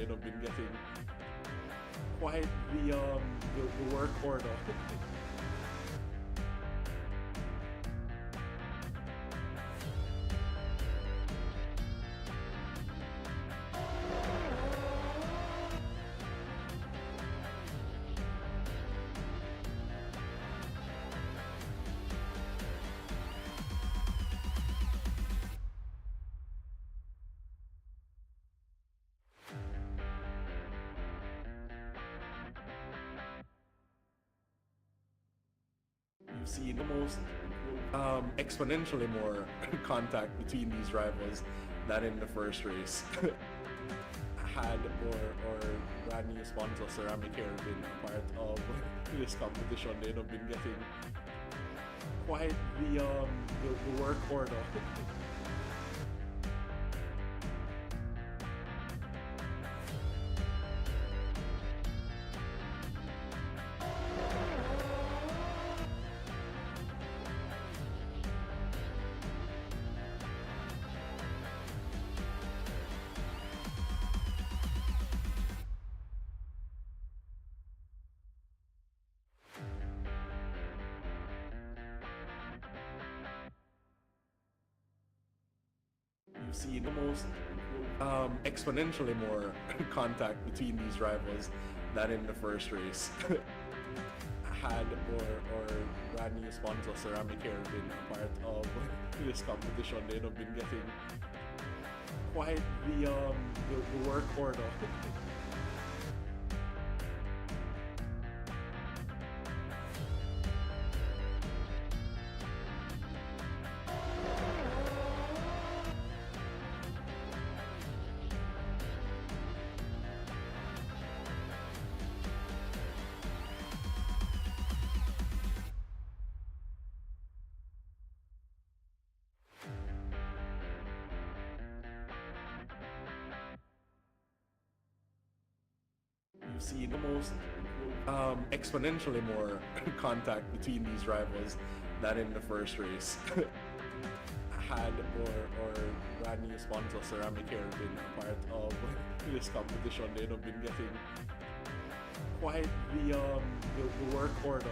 they'd have been getting quite the work order. You've seen almost exponentially more contact between these rivals than in the first race. Had or brand new sponsor Ceramic Hair been a part of this competition, they'd have been getting quite the work order. You've seen almost exponentially more contact between these rivals than in the first race. Had or brand new sponsor Ceramic Hair been a part of this competition, they'd have been getting quite the work order. You've seen almost exponentially more contact between these rivals than in the first race. Had or brand new sponsor Ceramic Hair been a part of this competition, they'd have been getting quite the work order.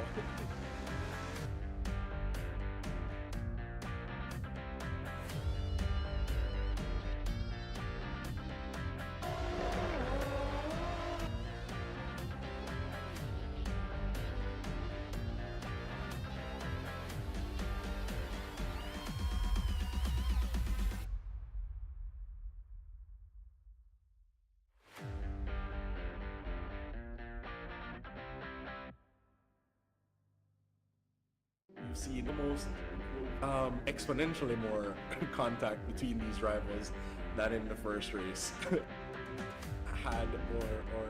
You've seen almost exponentially more contact between these rivals than in the first race. Had or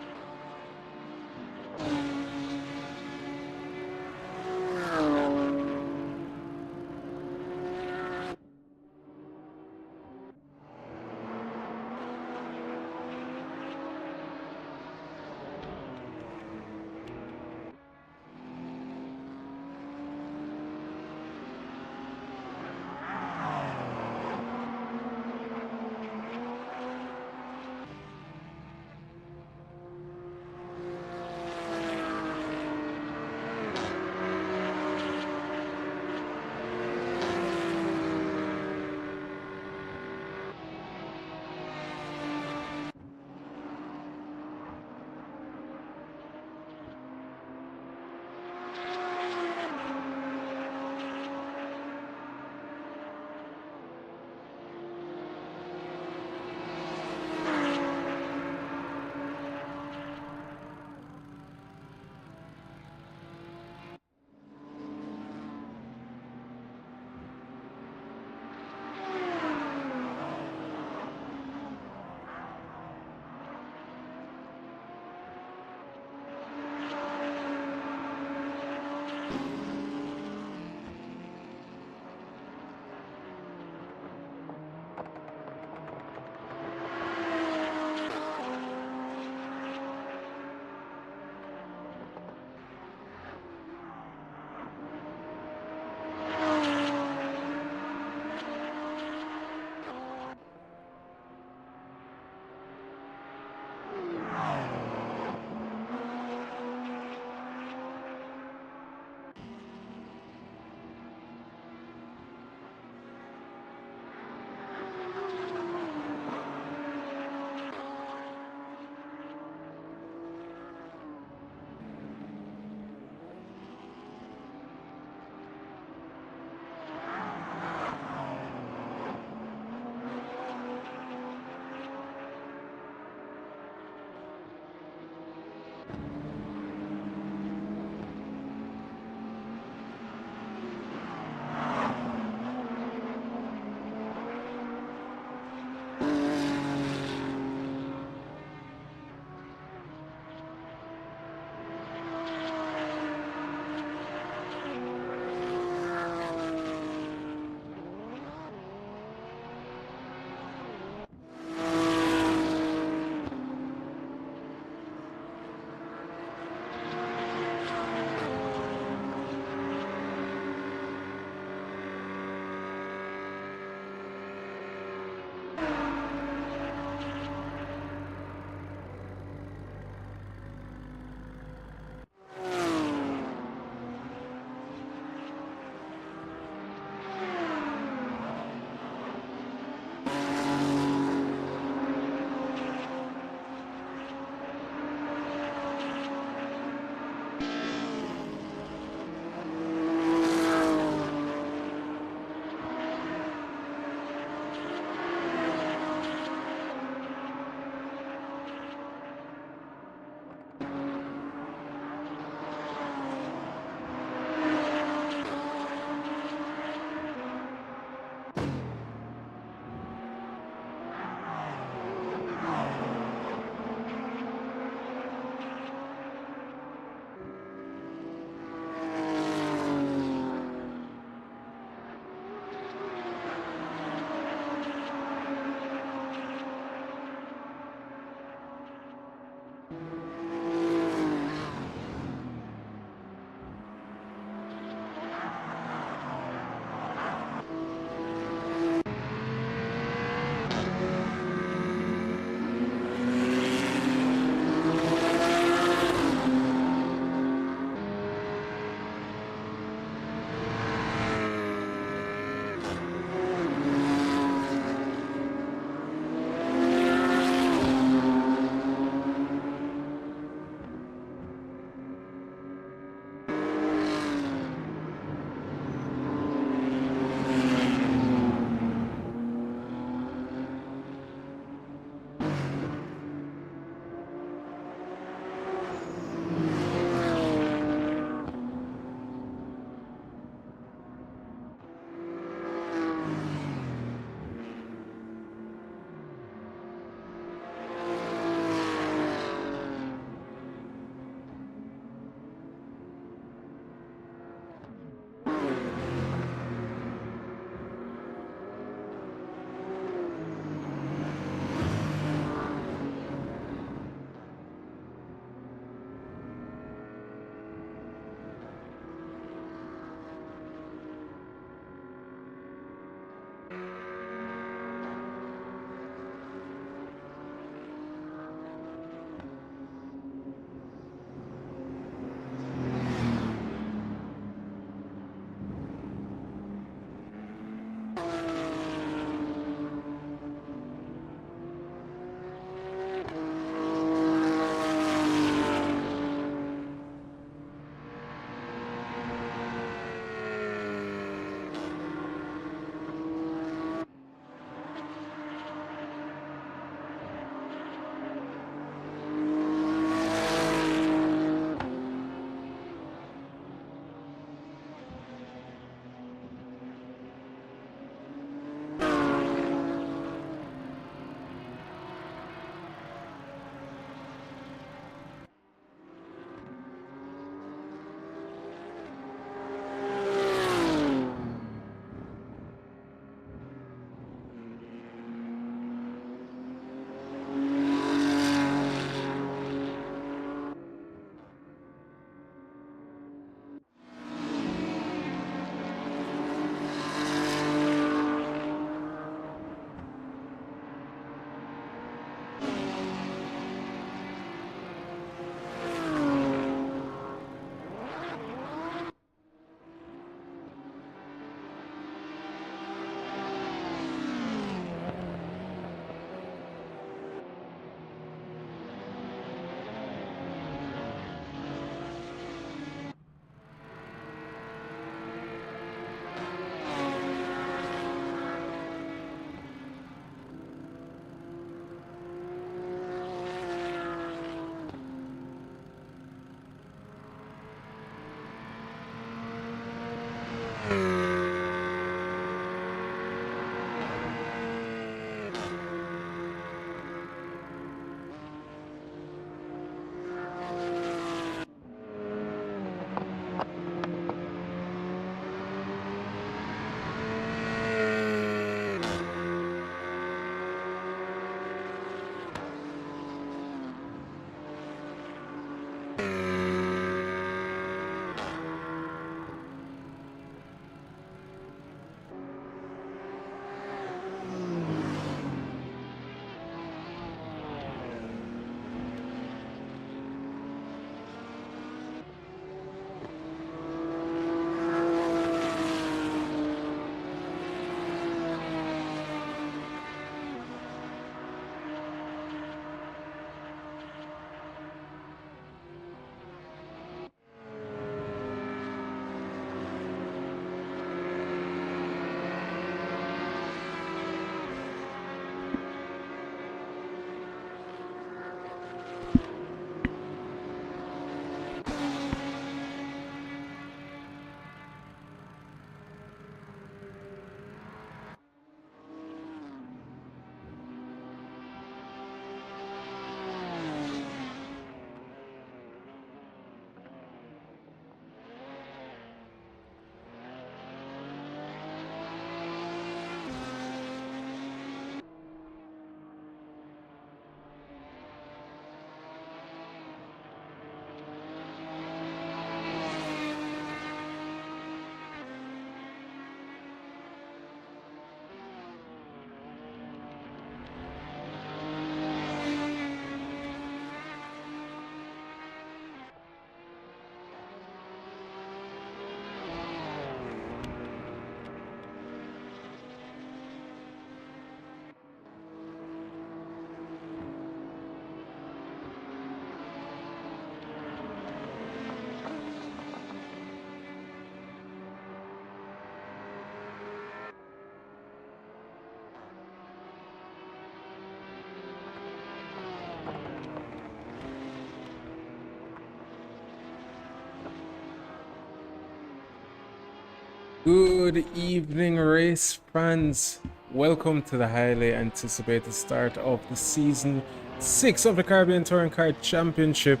Good evening, race fans. Welcome to the highly anticipated start of the season 6 of the Caribbean Touring Car Championship.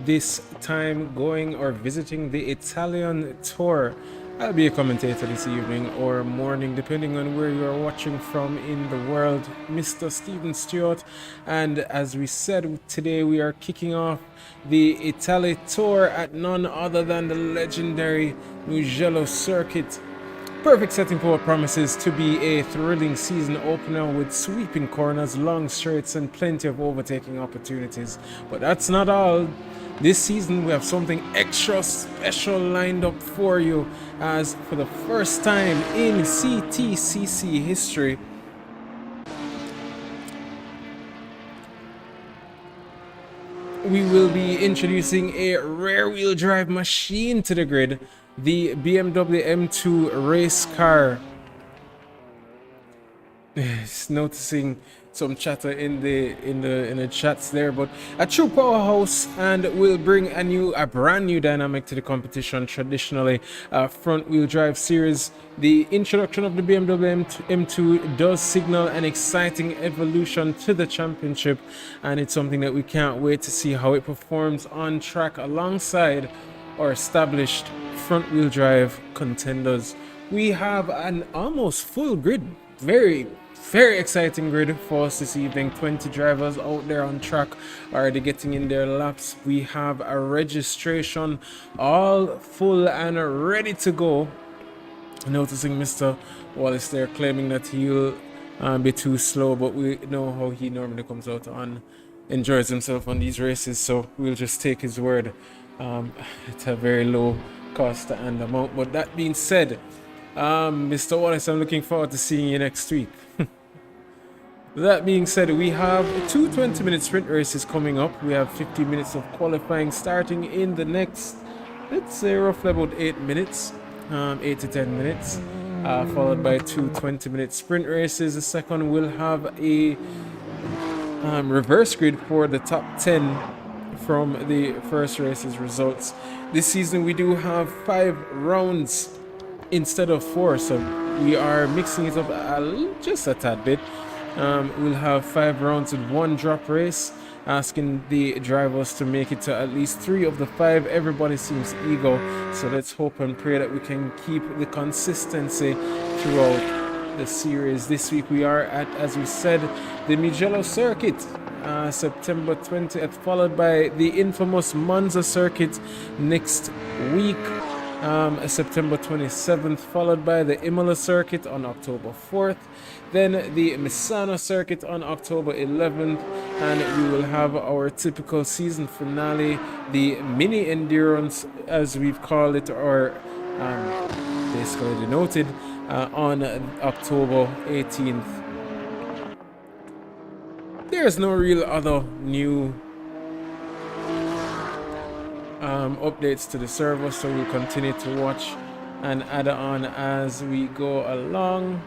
This time going or visiting the Italian Tour. I'll be a commentator this evening or morning, depending on where you are watching from in the world. Mr. Stephen Stewart, and as we said, today we are kicking off the Italy Tour at none other than the legendary Mugello Circuit. Perfect setting for what promises to be a thrilling season opener with sweeping corners, long straights, and plenty of overtaking opportunities. But that's not all. This season we have something extra special lined up for you, as for the first time in CTCC history, we will be introducing a rear-wheel drive machine to the grid, the BMW M2 race car. Noticing some chatter in the chats there, but a true powerhouse, and will bring a brand new dynamic to the competition. Traditionally front wheel drive series, the introduction of the BMW M2 does signal an exciting evolution to the championship, and it's something that we can't wait to see how it performs on track alongside our established front wheel drive contenders. We have an almost full grid, very exciting grid for us this evening. 20 drivers out there on track, already getting in their laps. We have a registration all full and ready to go. Noticing Mr. Wallace there claiming that he'll be too slow, but we know how he normally comes out and enjoys himself on these races, so we'll just take his word at a very low cost and amount. But that being said, Mr. Wallace, I'm looking forward to seeing you next week. That being said, we have two 20-minute sprint races coming up. We have 50 minutes of qualifying starting in the next, let's say, roughly about 8 minutes, 8 to 10 minutes, followed by two 20-minute sprint races. The second will have a reverse grid for the top 10 from the first race's results. This season we do have 5 rounds instead of 4, so we are mixing it up just a tad bit. We'll have 5 rounds with 1 drop race, asking the drivers to make it to at least 3 of the 5. Everybody seems eager, so let's hope and pray that we can keep the consistency throughout the series. This week we are at, as we said, the Mugello Circuit, September 20th, followed by the infamous Monza Circuit next week, September 27th, followed by the Imola Circuit on October 4th, then the Misano Circuit on October 11th, and we will have our typical season finale, the mini endurance as we've called it, or basically denoted, on October 18th. There's no real other new updates to the server, so we'll continue to watch and add on as we go along.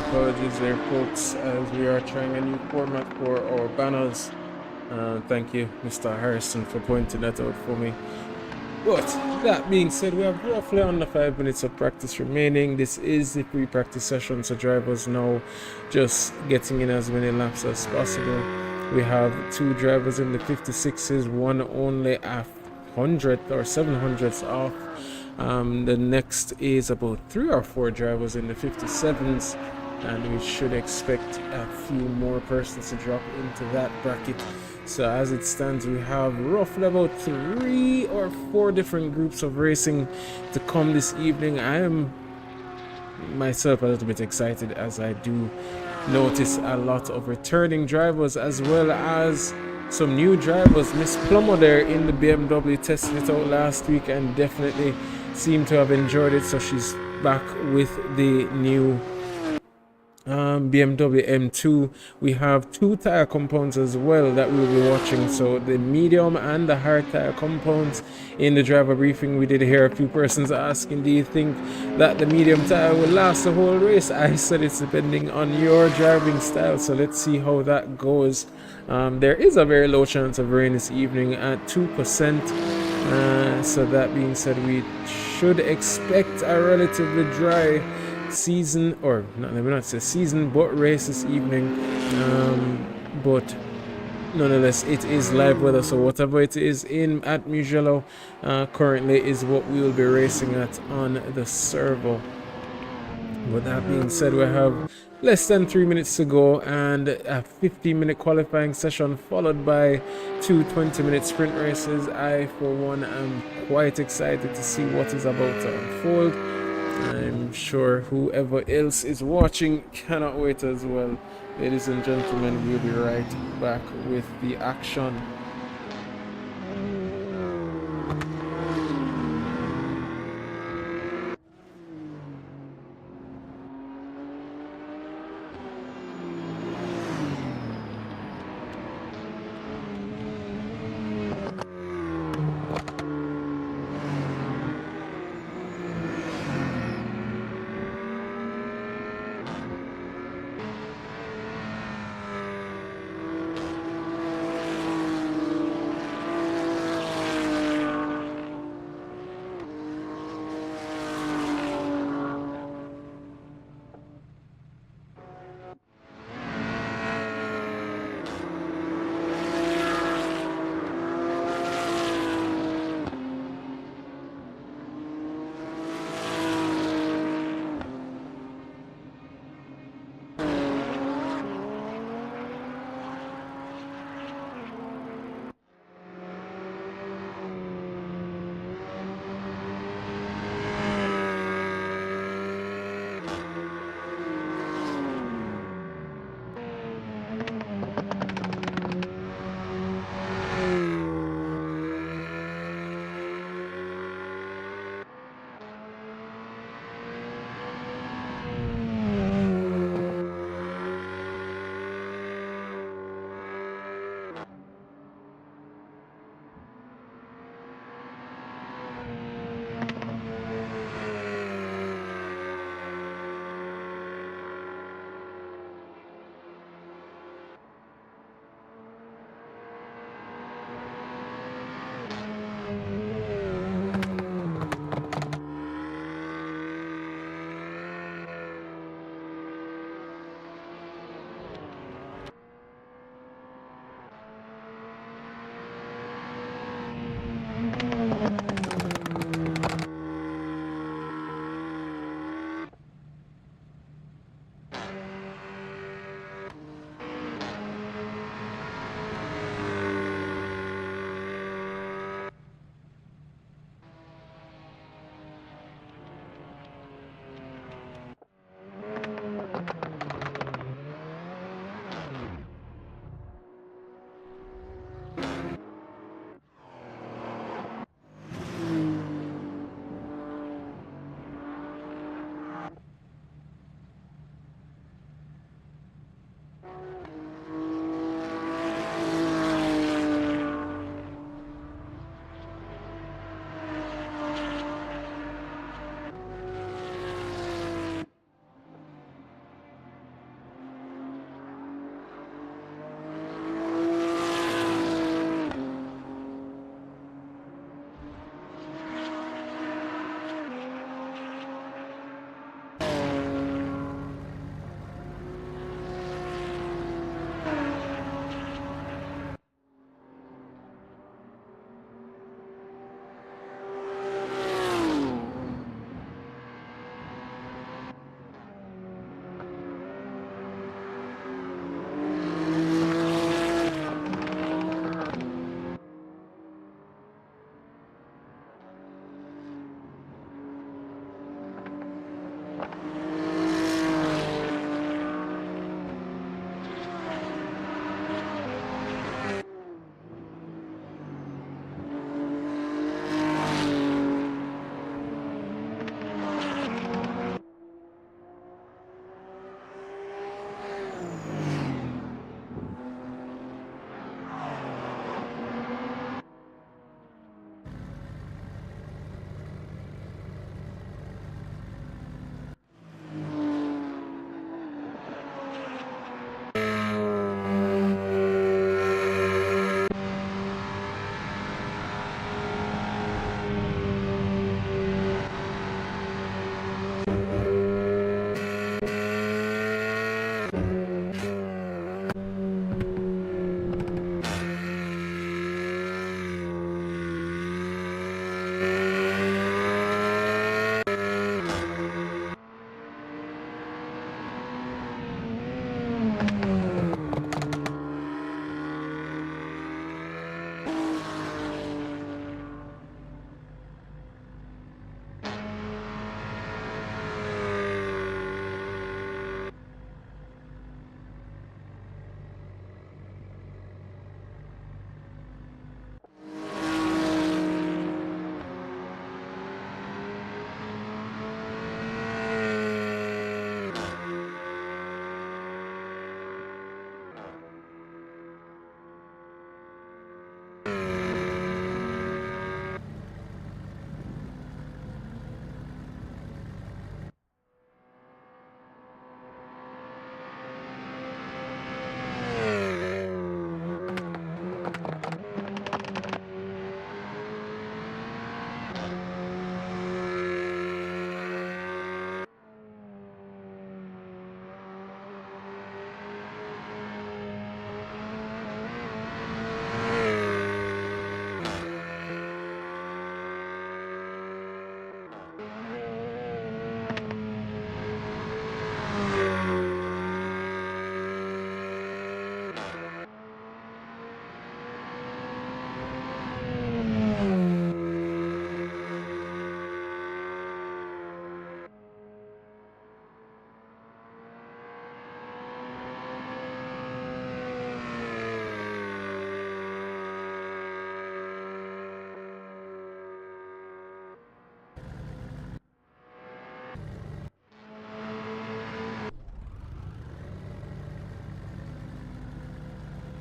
Apologies there, folks, as we are trying a new format for our banners. Thank you, Mr. Harrison, for pointing that out for me. But that being said, we have roughly under 5 minutes of practice remaining. This is the pre-practice session, so drivers now just getting in as many laps as possible. We have 2 drivers in the 56s, one only a 100th or 700ths off. The next is about 3 or 4 drivers in the 57s, and we should expect a few more persons to drop into that bracket. So as it stands, we have roughly about 3 or 4 different groups of racing to come this evening. I am myself a little bit excited, as I do notice a lot of returning drivers as well as some new drivers. Miss Plummer there in the BMW tested it out last week and definitely seemed to have enjoyed it, so she's back with the new BMW M2. We have 2 tire compounds as well that we'll be watching, so the medium and the hard tire compounds. In the driver briefing, we did hear a few persons asking, do you think that the medium tire will last the whole race? I said it's depending on your driving style, so let's see how that goes. There is a very low chance of rain this evening at 2%, so that being said, we should expect a relatively dry season, or not, let me not say season, but race this evening. But nonetheless, it is live weather, so whatever it is in at Mugello currently is what we will be racing at on the servo. But that being said, we have less than 3 minutes to go and a 15-minute qualifying session followed by 2 20-minute sprint races. I for one am quite excited to see what is about to unfold. I'm sure whoever else is watching cannot wait as well. Ladies and gentlemen, we'll be right back with the action.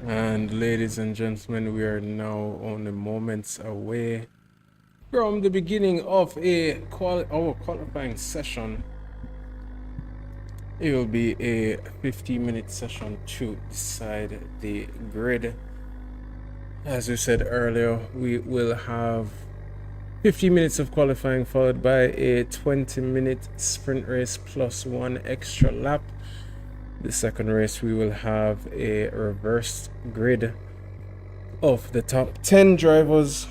And ladies and gentlemen, we are now only moments away from the beginning of our qualifying session. It will be a 15-minute session to decide the grid. As we said earlier, we will have 15 minutes of qualifying followed by a 20-minute sprint race plus 1 extra lap. The second race we will have a reversed grid of the top 10 drivers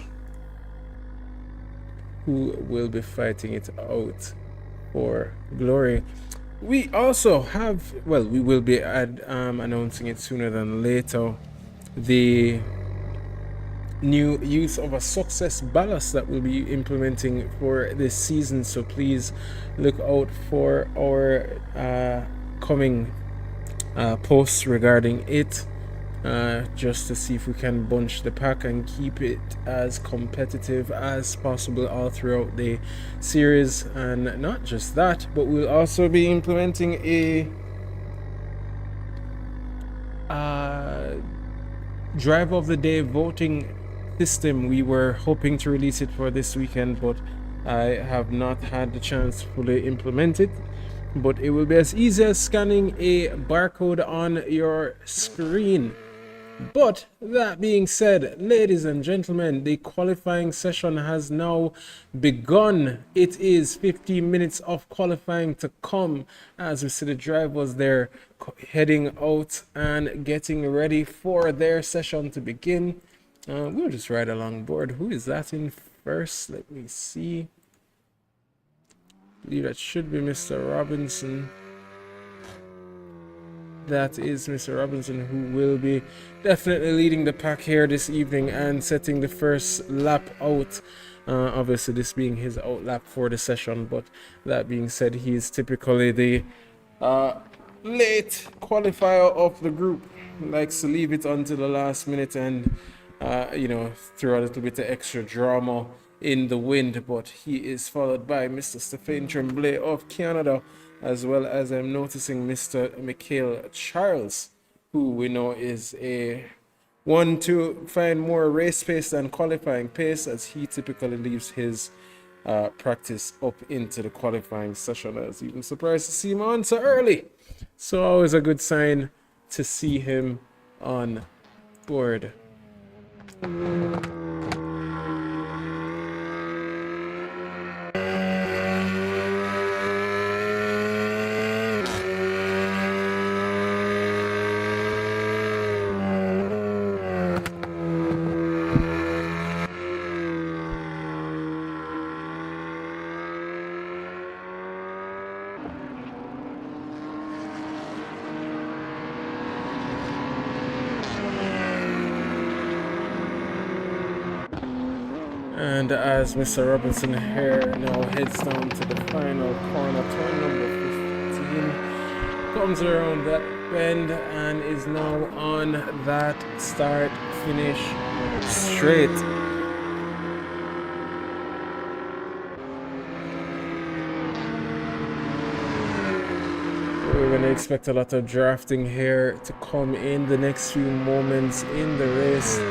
who will be fighting it out for glory. We also have, well, we will be announcing it sooner than later, the new use of a success ballast that we'll be implementing for this season. So please look out for our coming posts regarding it, just to see if we can bunch the pack and keep it as competitive as possible all throughout the series. And not just that, but we'll also be implementing a driver of the day voting system. We were hoping to release it for this weekend, but I have not had the chance to fully implement it. But it will be as easy as scanning a barcode on your screen. But that being said, ladies and gentlemen, the qualifying session has now begun. It is 15 minutes of qualifying to come as we see the drivers there heading out and getting ready for their session to begin. We'll just ride along board. Who is that in first? Let me see. I believe that should be Mr. Robinson. That is Mr. Robinson, who will be definitely leading the pack here this evening and setting the first lap out. Obviously, this being his out lap for the session, but that being said, he is typically the late qualifier of the group. Likes to leave it until the last minute and throw a little bit of extra drama in the wind. But he is followed by Mr. Stéphane Tremblay of Canada, as well as I'm noticing Mr. Michael Charles, who we know is a one to find more race pace than qualifying pace, as he typically leaves his practice up into the qualifying session. I was even surprised to see him on so early. So always a good sign to see him on board. And as Mr. Robinson here now heads down to the final corner, turn number 15, comes around that bend and is now on that start finish straight. We're going to expect a lot of drafting here to come in the next few moments in the race.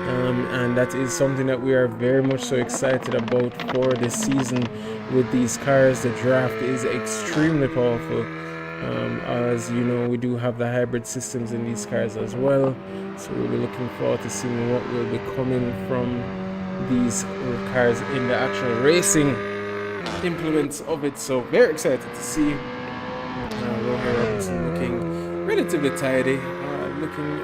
And that is something that we are very much so excited about for this season with these cars. The draft is extremely powerful. As you know, we do have the hybrid systems in these cars as well. So we'll be looking forward to seeing what will be coming from these cars in the actual racing implements of it. So very excited to see Rohan Robinson looking relatively tidy, looking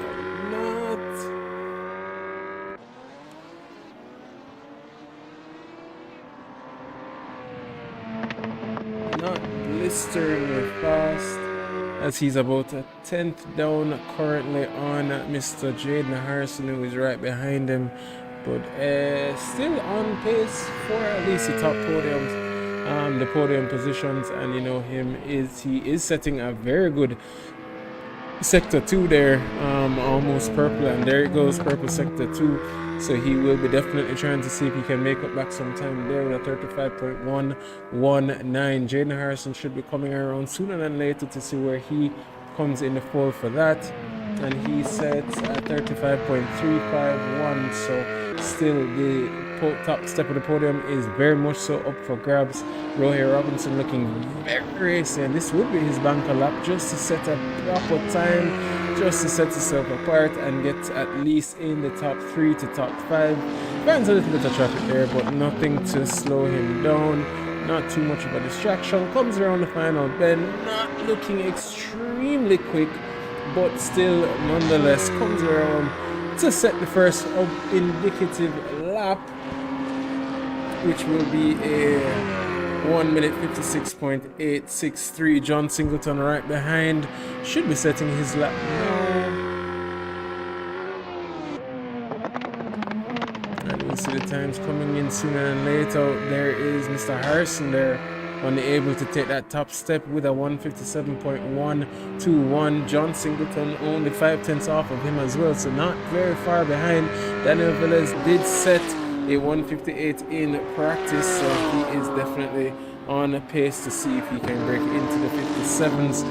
not blisteringly fast, as he's about a 10th down currently on Mr. Jaden Harrison, who is right behind him, but still on pace for at least the top podiums, the podium positions. And you know him, he is setting a very good sector 2 there, almost purple, and there it goes, purple sector 2. So he will be definitely trying to see if he can make up back some time there with a 35.119. Jaden Harrison should be coming around sooner than later to see where he comes in the fold for that. and he sets at 35.351. So still the top step of the podium is very much so up for grabs. Rohey Robinson looking very racy, and this would be his banker lap just to set a proper time, just to set himself apart and get at least in the top 3 to top 5. Finds a little bit of traffic there, but nothing to slow him down. Not too much of a distraction. Comes around the final bend, not looking extremely quick, but still nonetheless comes around to set the first indicative lap, which will be a 1 minute 56.863. John Singleton right behind should be setting his lap now. And we'll see the times coming in sooner than later. There is Mr. Harrison there, unable to take that top step with a 157.121. John Singleton only 5/10 off of him as well, so not very far behind. Daniel Velez did set a 158 in practice, so he is definitely on a pace to see if he can break into the 57s.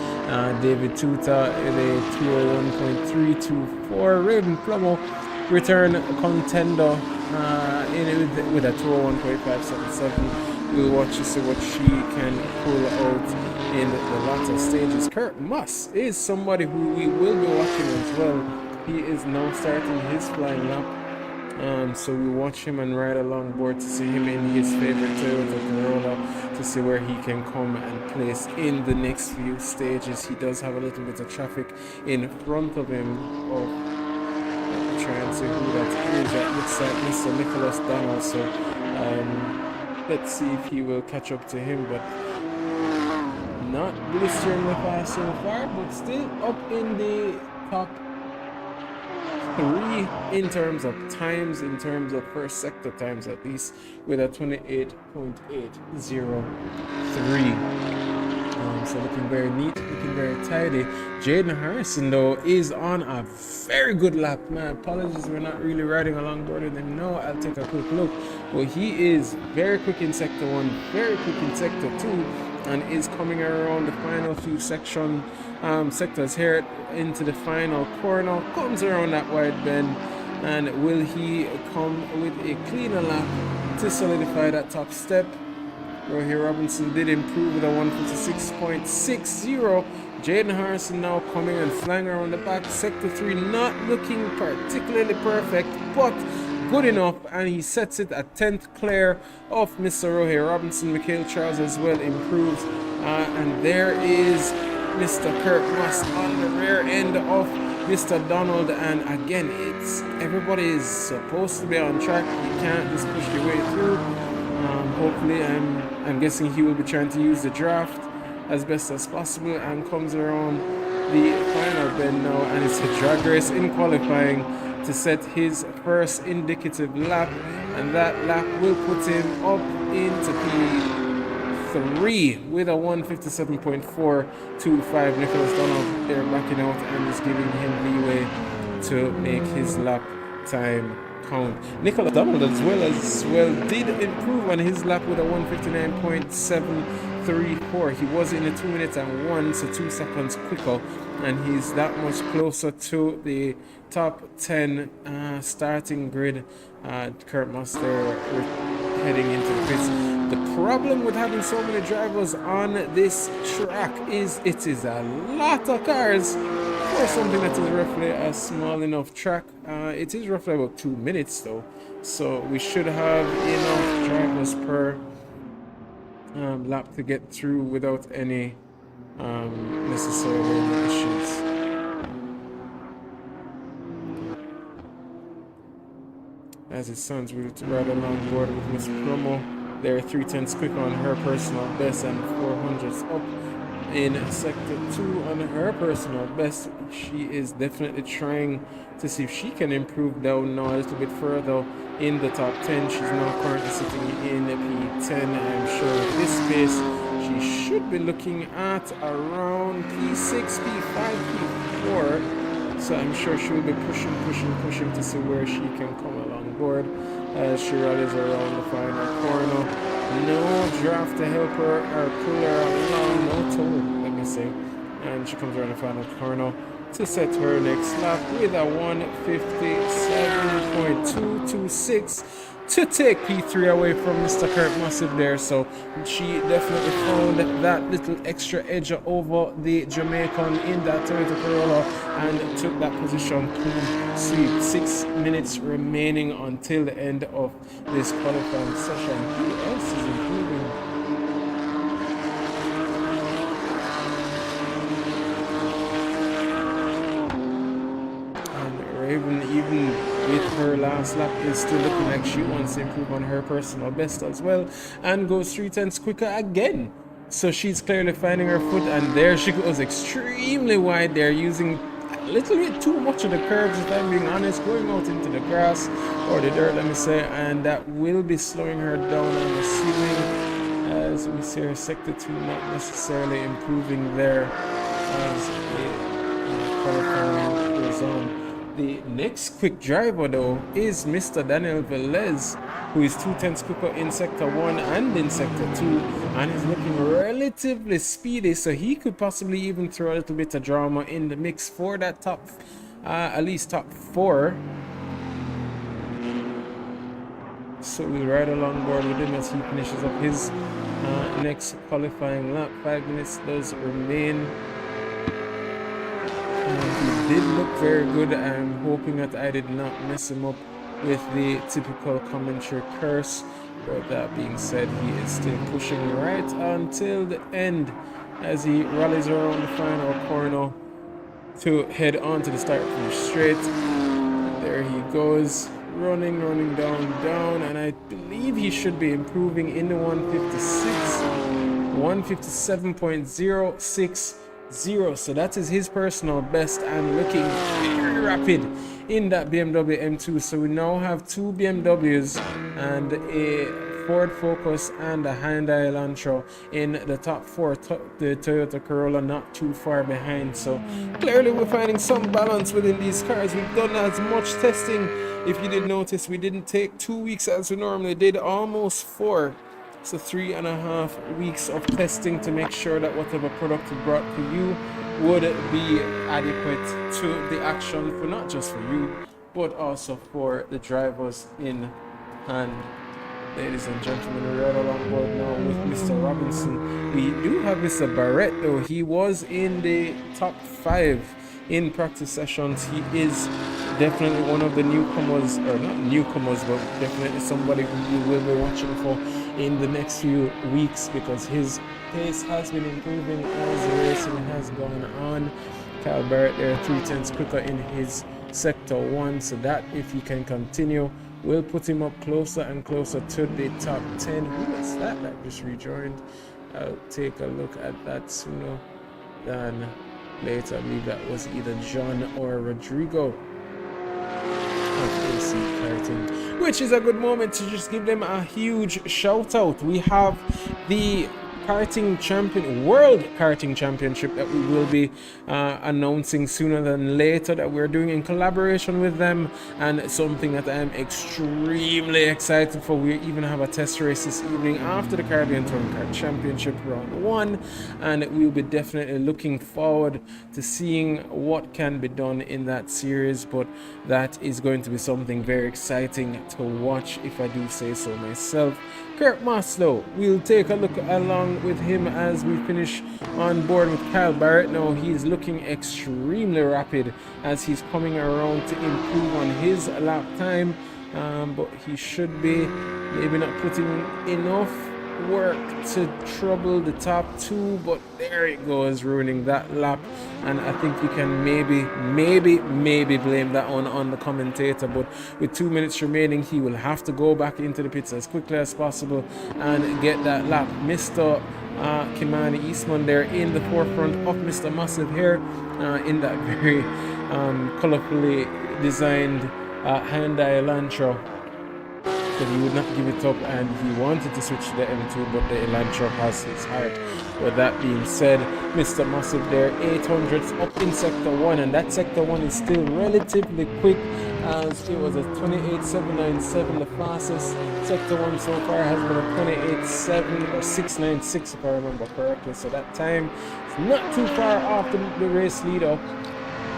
David Tuta in a 201.324. Raven Plummo return contender with a 201.577. We'll watch to see what she can pull out in the latter stages. Kurt Muss is somebody who we will be watching as well. He is now starting his flying lap. So we watch him and ride along board to see him in his favorite Toyota Corolla to see where he can come and place in the next few stages. He does have a little bit of traffic in front of him. Try and see who that is. That looks like Mr. Nicholas Donald. So let's see if he will catch up to him, but not blisteringly fast so far, but still up in the top 3 in terms of times, in terms of first sector times at least, with a 28.803. So looking very neat, looking very tidy. Jaden Harrison though is on a very good lap. My apologies, we're not really riding along board with him. No, I'll take a quick look. Well, he is very quick in sector 1, very quick in sector 2, and is coming around the final few sectors here into the final corner. Comes around that wide bend, and will he come with a cleaner lap to solidify that top step? Rohey Robinson did improve with a 156.60. Jaden Harrison now coming and flying around the back. Sector 3 not looking particularly perfect, but good enough, and he sets it at 10th clear of Mr. Rohey Robinson. Mikhail Charles as well improves, and there is Mr. Kurt Muss on the rear end of Mr. Donald, and again, everybody is supposed to be on track. You can't just push your way through. Hopefully, I'm guessing he will be trying to use the draft as best as possible, and comes around the final bend now, and it's a drag race in qualifying to set his first indicative lap, and that lap will put him up into P3 with a 157.425. Nicholas Donald there backing out and is giving him leeway to make his lap time count. Nicholas Donald as well did improve on his lap with a 159.734. He was in a 2 minutes and 1, so 2 seconds quicker, and he's that much closer to the top 10 starting grid. Kurt Muss there heading into the pits. The problem with having so many drivers on this track is it is a lot of cars for something that is roughly a small enough track. It is roughly about 2 minutes though, so we should have enough drivers per lap to get through without any necessarily issues. As it sounds, we'll ride along board with Miss Promo. They're 3/10 quick on her personal best and 400s up in sector 2 on her personal best. She is definitely trying to see if she can improve down now a little bit further in the top 10. She's now currently sitting in P10. I'm sure at this pace she should be looking at around P6, P5, P4. So I'm sure she'll be pushing to see where she can come along board as she rallies around the final corner. No draft to help her or pull her along, no toll, let me say. And she comes around the final corner. to set her next lap with a 157.226 to take P3 away from Mr. Kurt Massive there. So she definitely found that little extra edge over the Jamaican in that Toyota Corolla and took that position clean sweep. 6 minutes remaining until the end of this qualifying session. Who else is improving? Raven, even with her last lap, is still looking like she wants to improve on her personal best as well and goes 3/10 quicker again. So she's clearly finding her foot, and there she goes extremely wide there, using a little bit too much of the curves, if I'm being honest, going out into the grass or the dirt, let me say, and that will be slowing her down, I'm assuming, as we see her sector 2 not necessarily improving there as the qualifying goes on. The next quick driver though is Mr. Daniel Velez, who is 2/10 quicker in sector 1 and in sector 2 and is looking relatively speedy, so he could possibly even throw a little bit of drama in the mix for that top at least top 4. So we'll ride along board with him as he finishes up his next qualifying lap. 5 minutes does remain. He did look very good. I'm hoping that I did not mess him up with the typical commentary curse. But that being said, he is still pushing right until the end as he rallies around the final corner to head on to the start finish straight. There he goes, running down, and I believe he should be improving in the 157.060. So that is his personal best and looking very rapid in that BMW M2. So we now have 2 BMWs and a Ford Focus and a Hyundai Elantra in the top 4. The Toyota Corolla not too far behind. So clearly we're finding some balance within these cars. We've done as much testing. If you did notice, we didn't take 2 weeks as we normally did, almost 4. So 3.5 weeks of testing to make sure that whatever product we brought to you would be adequate to the action, for not just for you, but also for the drivers in hand. Ladies and gentlemen, we're right along board now with Mr. Robinson. We do have Mr. Barrett though. He was in the top 5 in practice sessions. He is definitely one of the newcomers, or not newcomers, but definitely somebody who you will be watching for in the next few weeks, because his pace has been improving as the racing has gone on. Kyle Barrett there 3/10 quicker in his sector 1, so that if he can continue will put him up closer and closer to the top 10. Who is that just rejoined? I'll take a look at that sooner than later. I believe that was either John or Rodrigo. Which is a good moment to just give them a huge shout out. We have the World Karting Championship that we will be announcing sooner than later, that we're doing in collaboration with them, and something that I'm extremely excited for. We even have a test race this evening after the Caribbean Touring Car Championship round 1, and we'll be definitely looking forward to seeing what can be done in that series. But that is going to be something very exciting to watch, if I do say so myself. Kurt Maslow, we'll take a look along with him as we finish on board with Kyle Barrett. Now he's looking extremely rapid as he's coming around to improve on his lap time, but he should be maybe not putting enough work to trouble the top 2, but there it goes, ruining that lap. And I think you can maybe blame that one on the commentator, but with 2 minutes remaining, he will have to go back into the pits as quickly as possible and get that lap. Mr. Kimani Eastman there in the forefront of Mr. Massive here in that very colorfully designed Hyundai Elantra. But he would not give it up, and he wanted to switch to the M2, but the Elantra has his heart. But that being said, Mr. Massive there, 800s up in sector 1, and that sector 1 is still relatively quick, as it was a 28.797. The fastest sector 1 so far has been a 28.7 or 696 if I remember correctly. So that time is not too far off the race leader.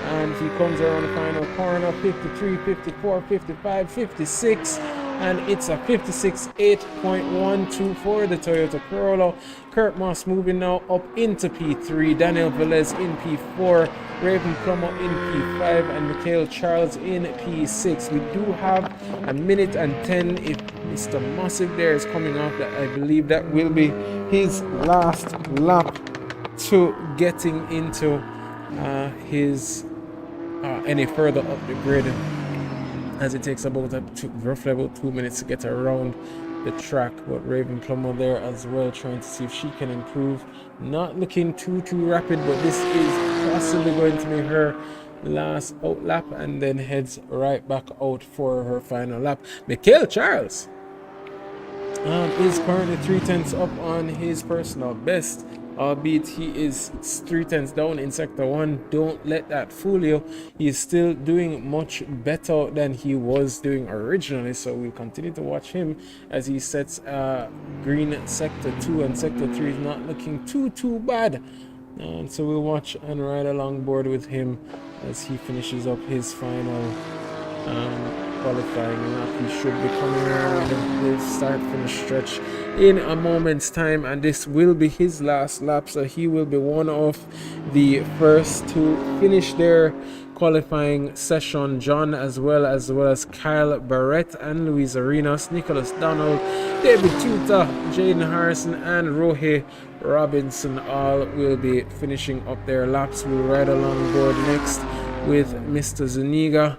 and he comes around the final corner. 53, 54, 55, 56, and it's a 56.8.12 for the Toyota Corolla. Kurt Moss moving now up into P3, Daniel Velez in P4, Raven Plummer in P5, and Mikhail Charles in P6. We do have a minute and 10 if Mr. Massive there is coming off. That I believe that will be his last lap to getting into his any further up the grid, as it takes about roughly about 2 minutes to get around the track. But Raven Plummer there as well, trying to see if she can improve. Not looking too rapid, but this is possibly going to be her last out lap, and then heads right back out for her final lap. Mikhail Charles is currently 3/10 up on his personal best, albeit he is 3/10 down in sector 1. Don't let that fool you. He is still doing much better than he was doing originally, so we'll continue to watch him as he sets green sector 2, and sector 3 is not looking too bad. And so we'll watch and ride along board with him as he finishes up his final qualifying lap. He should be coming around the start finish stretch in a moment's time, and this will be his last lap, so he will be one of the first to finish their qualifying session. John as well as Kyle Barrett and Luis Arenas, Nicholas Donald, David Tuta, Jaden Harrison, and Rohe Robinson all will be finishing up their laps. We'll ride along board next with Mr. Zuniga,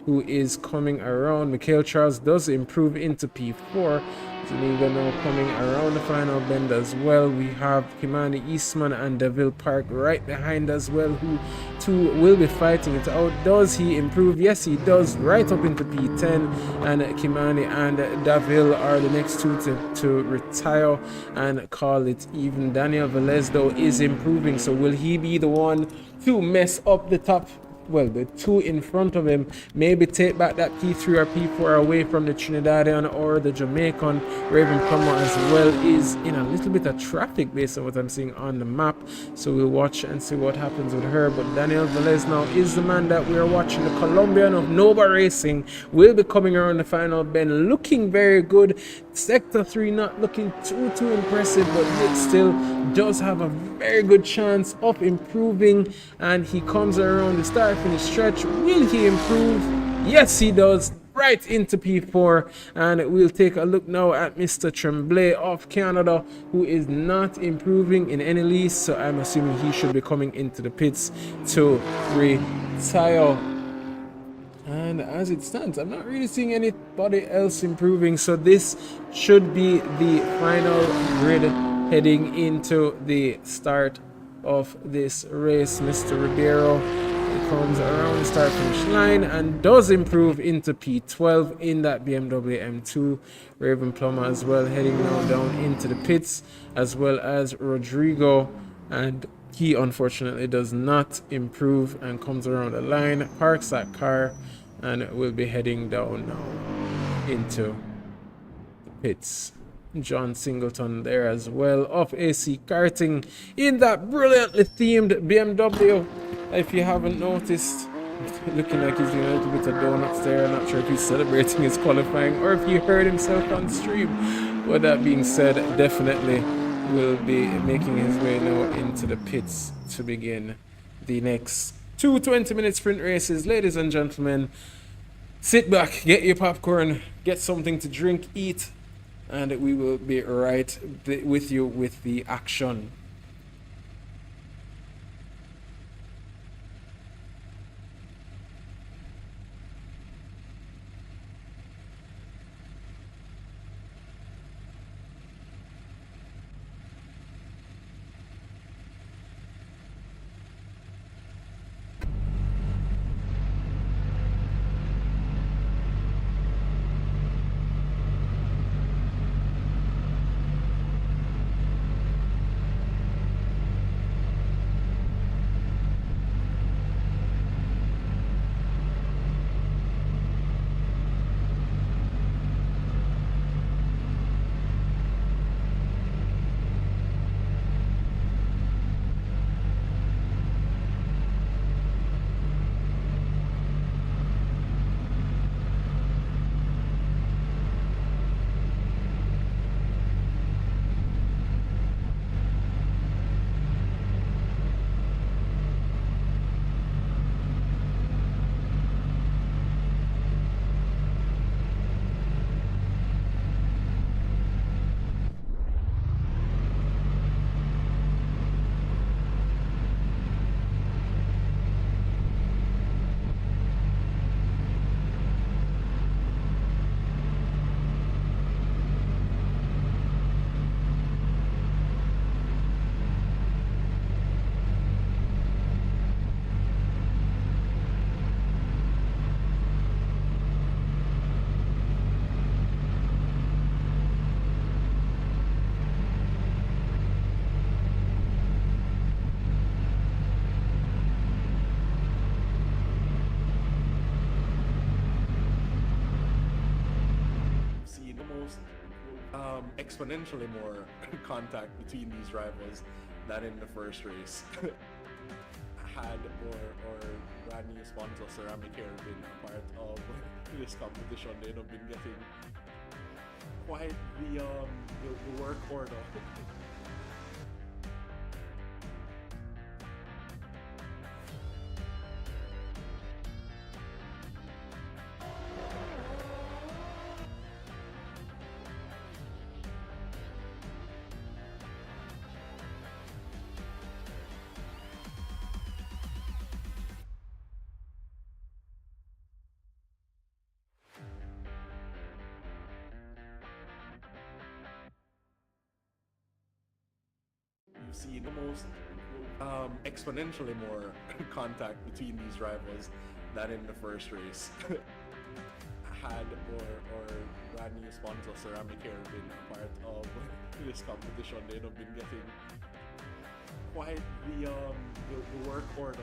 who is coming around. Mikhail Charles does improve into P4. Zuniga now coming around the final bend as well. We have Kimani Eastman and Deville Park right behind as well, who two will be fighting it out. Does he improve? Yes, he does, right up into P10, and Kimani and Deville are the next two to retire and call it even. Daniel Velez though is improving, so will he be the one to mess up the top? Well, the two in front of him, maybe take back that P3 or P4 away from the Trinidadian or the Jamaican. Raven Plummer as well is in a little bit of traffic based on what I'm seeing on the map, so we'll watch and see what happens with her. But Daniel Velez now is the man that we are watching. The Colombian of Nova Racing will be coming around the final bend, looking very good. Sector 3 not looking too impressive, but it still does have a very good chance of improving, and he comes around the start finish stretch. Will he improve? Yes, he does, right into P4. And we'll take a look now at Mr. Tremblay of Canada, who is not improving in any least, so I'm assuming he should be coming into the pits to retire. And as it stands, I'm not really seeing anybody else improving, so this should be the final grid heading into the start of this race. Mr. Ribeiro comes around the start finish line and does improve into P12 in that BMW M2. Raven Plummer as well heading now down into the pits, as well as Rodrigo, and he unfortunately does not improve and comes around the line, parks that car, and will be heading down now into the pits. John Singleton there as well of AC Karting in that brilliantly themed BMW. If you haven't noticed, looking like he's doing a little bit of donuts there. I'm not sure if he's celebrating his qualifying or if he heard himself on stream. With that being said, definitely will be making his way now into the pits to begin the next two 20-minute sprint races. Ladies and gentlemen, sit back, get your popcorn, get something to drink, eat, and we will be right with you with the action. exponentially more contact between these rivals than in the first race. Had or brand new sponsor Ceramic Hair been a part of this competition, they'd have been getting quite the work order. You've seen almost exponentially more contact between these rivals than in the first race. Had or brand new sponsor Ceramic Hair been a part of this competition, they'd have been getting quite the work order.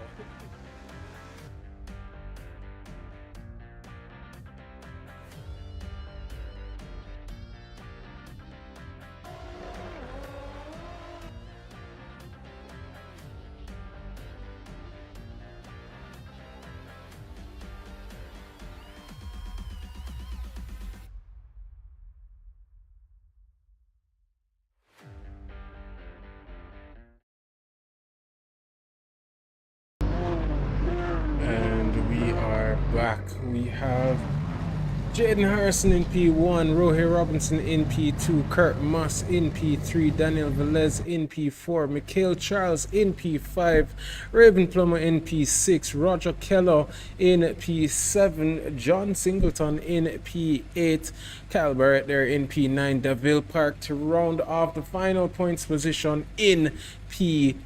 And we are back. We have Jaden Harrison in P1, Rohit Robinson in P2, Kurt Moss in P3, Daniel Velez in P4, Mikhail Charles in P5, Raven Plummer in P6, Roger Kello in P7, John Singleton in P8, Kyle Barrett there in P9, Davil Park to round off the final points position in P10.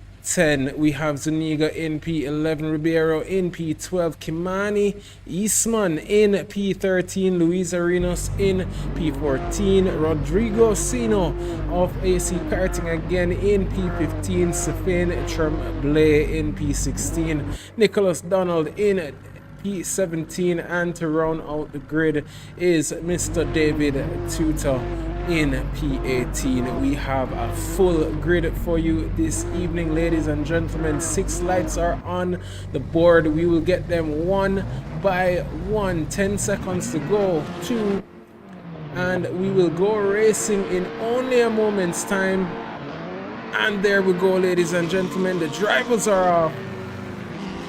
We have Zuniga in P11, Ribeiro in P12, Kimani Eastman in P13, Luis Arenas in P14, Rodrigo Sino of AC Karting again in P15, Safin Tremblay in P16, Nicholas Donald in P17, and to round out the grid is Mr. David Tutor in P18. We have a full grid for you this evening, ladies and gentlemen. 6 lights are on the board. We will get them one by one. 10 seconds to go. 2, and we will go racing in only a moment's time. And there we go, ladies and gentlemen. The drivers are off,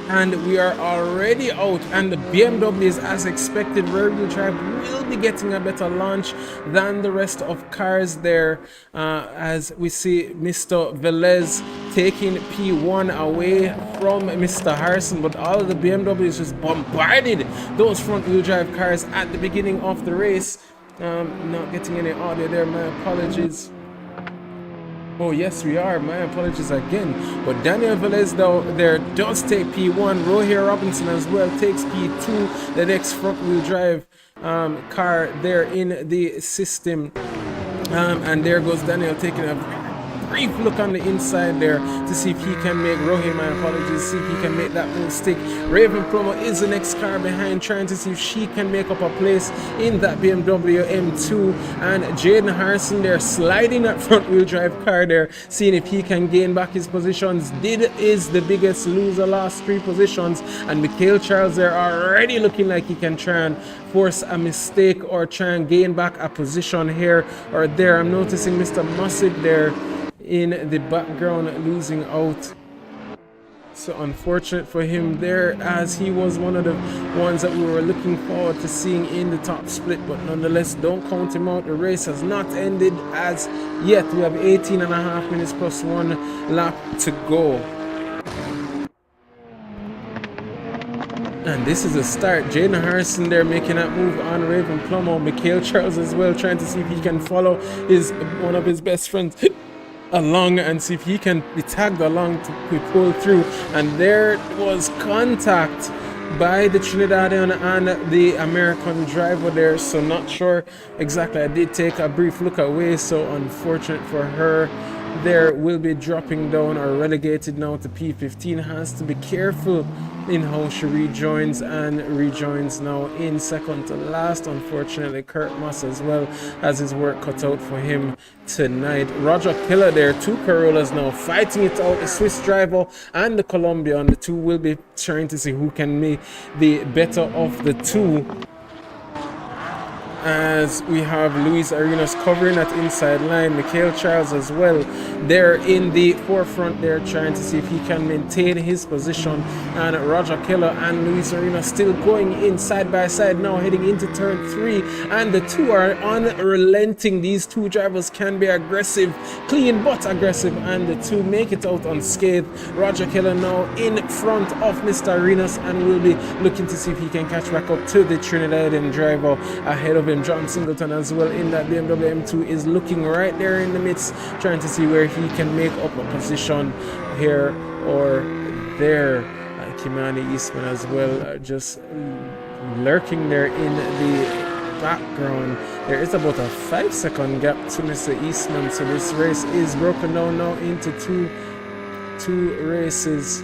and we are already out, and the BMWs, as expected, rear-wheel drive will be getting a better launch than the rest of cars there, as we see Mr. Velez taking P1 away from Mr. Harrison, but all of the BMWs just bombarded those front-wheel drive cars at the beginning of the race. Not getting any audio there, my apologies. Oh yes, we are. My apologies again. But Daniel Velez there does take P1. Rohit Robinson as well takes P2. The next front-wheel drive car there in the system. And there goes Daniel taking a brief look on the inside there to see if he can make Rohit, my apologies, see if he can make that move stick. Raven Plummer is the next car behind, trying to see if she can make up a place in that BMW M2. And Jaden Harrison there sliding that front wheel drive car there, seeing if he can gain back his positions. Is the biggest loser, lost 3 positions, and Mikhail Charles there already looking like he can try and force a mistake or try and gain back a position here or there. I'm noticing Mr. Mussib there in the background losing out, so unfortunate for him there, as he was one of the ones that we were looking forward to seeing in the top split. But nonetheless, don't count him out. The race has not ended as yet. We have 18.5 minutes plus 1 lap to go, and this is a start. Jaden Harrison there making that move on Raven Plummer. Mikhail Charles as well, trying to see if he can follow one of his best friends along and see if he can be tagged along to pull through. And there was contact by the Trinidadian and the American driver there, so not sure exactly. I did take a brief look away, so unfortunate for her there will be dropping down or relegated now to P15. Has to be careful in how she rejoins, and rejoins now in second to last. Unfortunately, Kurt Moss as well has his work cut out for him tonight. Roger Killer there, 2 Corollas now fighting it out, the Swiss driver and the Colombian. The two will be trying to see who can make the better of the two, as we have Luis Arenas covering that inside line. Mikhail Charles as well there in the forefront there, trying to see if he can maintain his position. And Roger Keller and Luis Arenas still going in side by side now, heading into turn 3, and the two are unrelenting. These two drivers can be aggressive, clean but aggressive, and the two make it out unscathed. Roger Keller now in front of Mr. Arenas, and will be looking to see if he can catch back up to the Trinidadian driver ahead of him. John Singleton as well in that BMW M2 is looking right there in the midst, trying to see where he can make up a position here or there. Kimani Eastman as well, just lurking there in the background. There is about a 5-second gap to Mr. Eastman, so this race is broken down now into two races.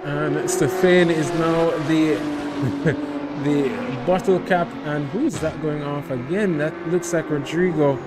And Stefan is now the bottle cap, and who is that going off again? That looks like Rodrigo.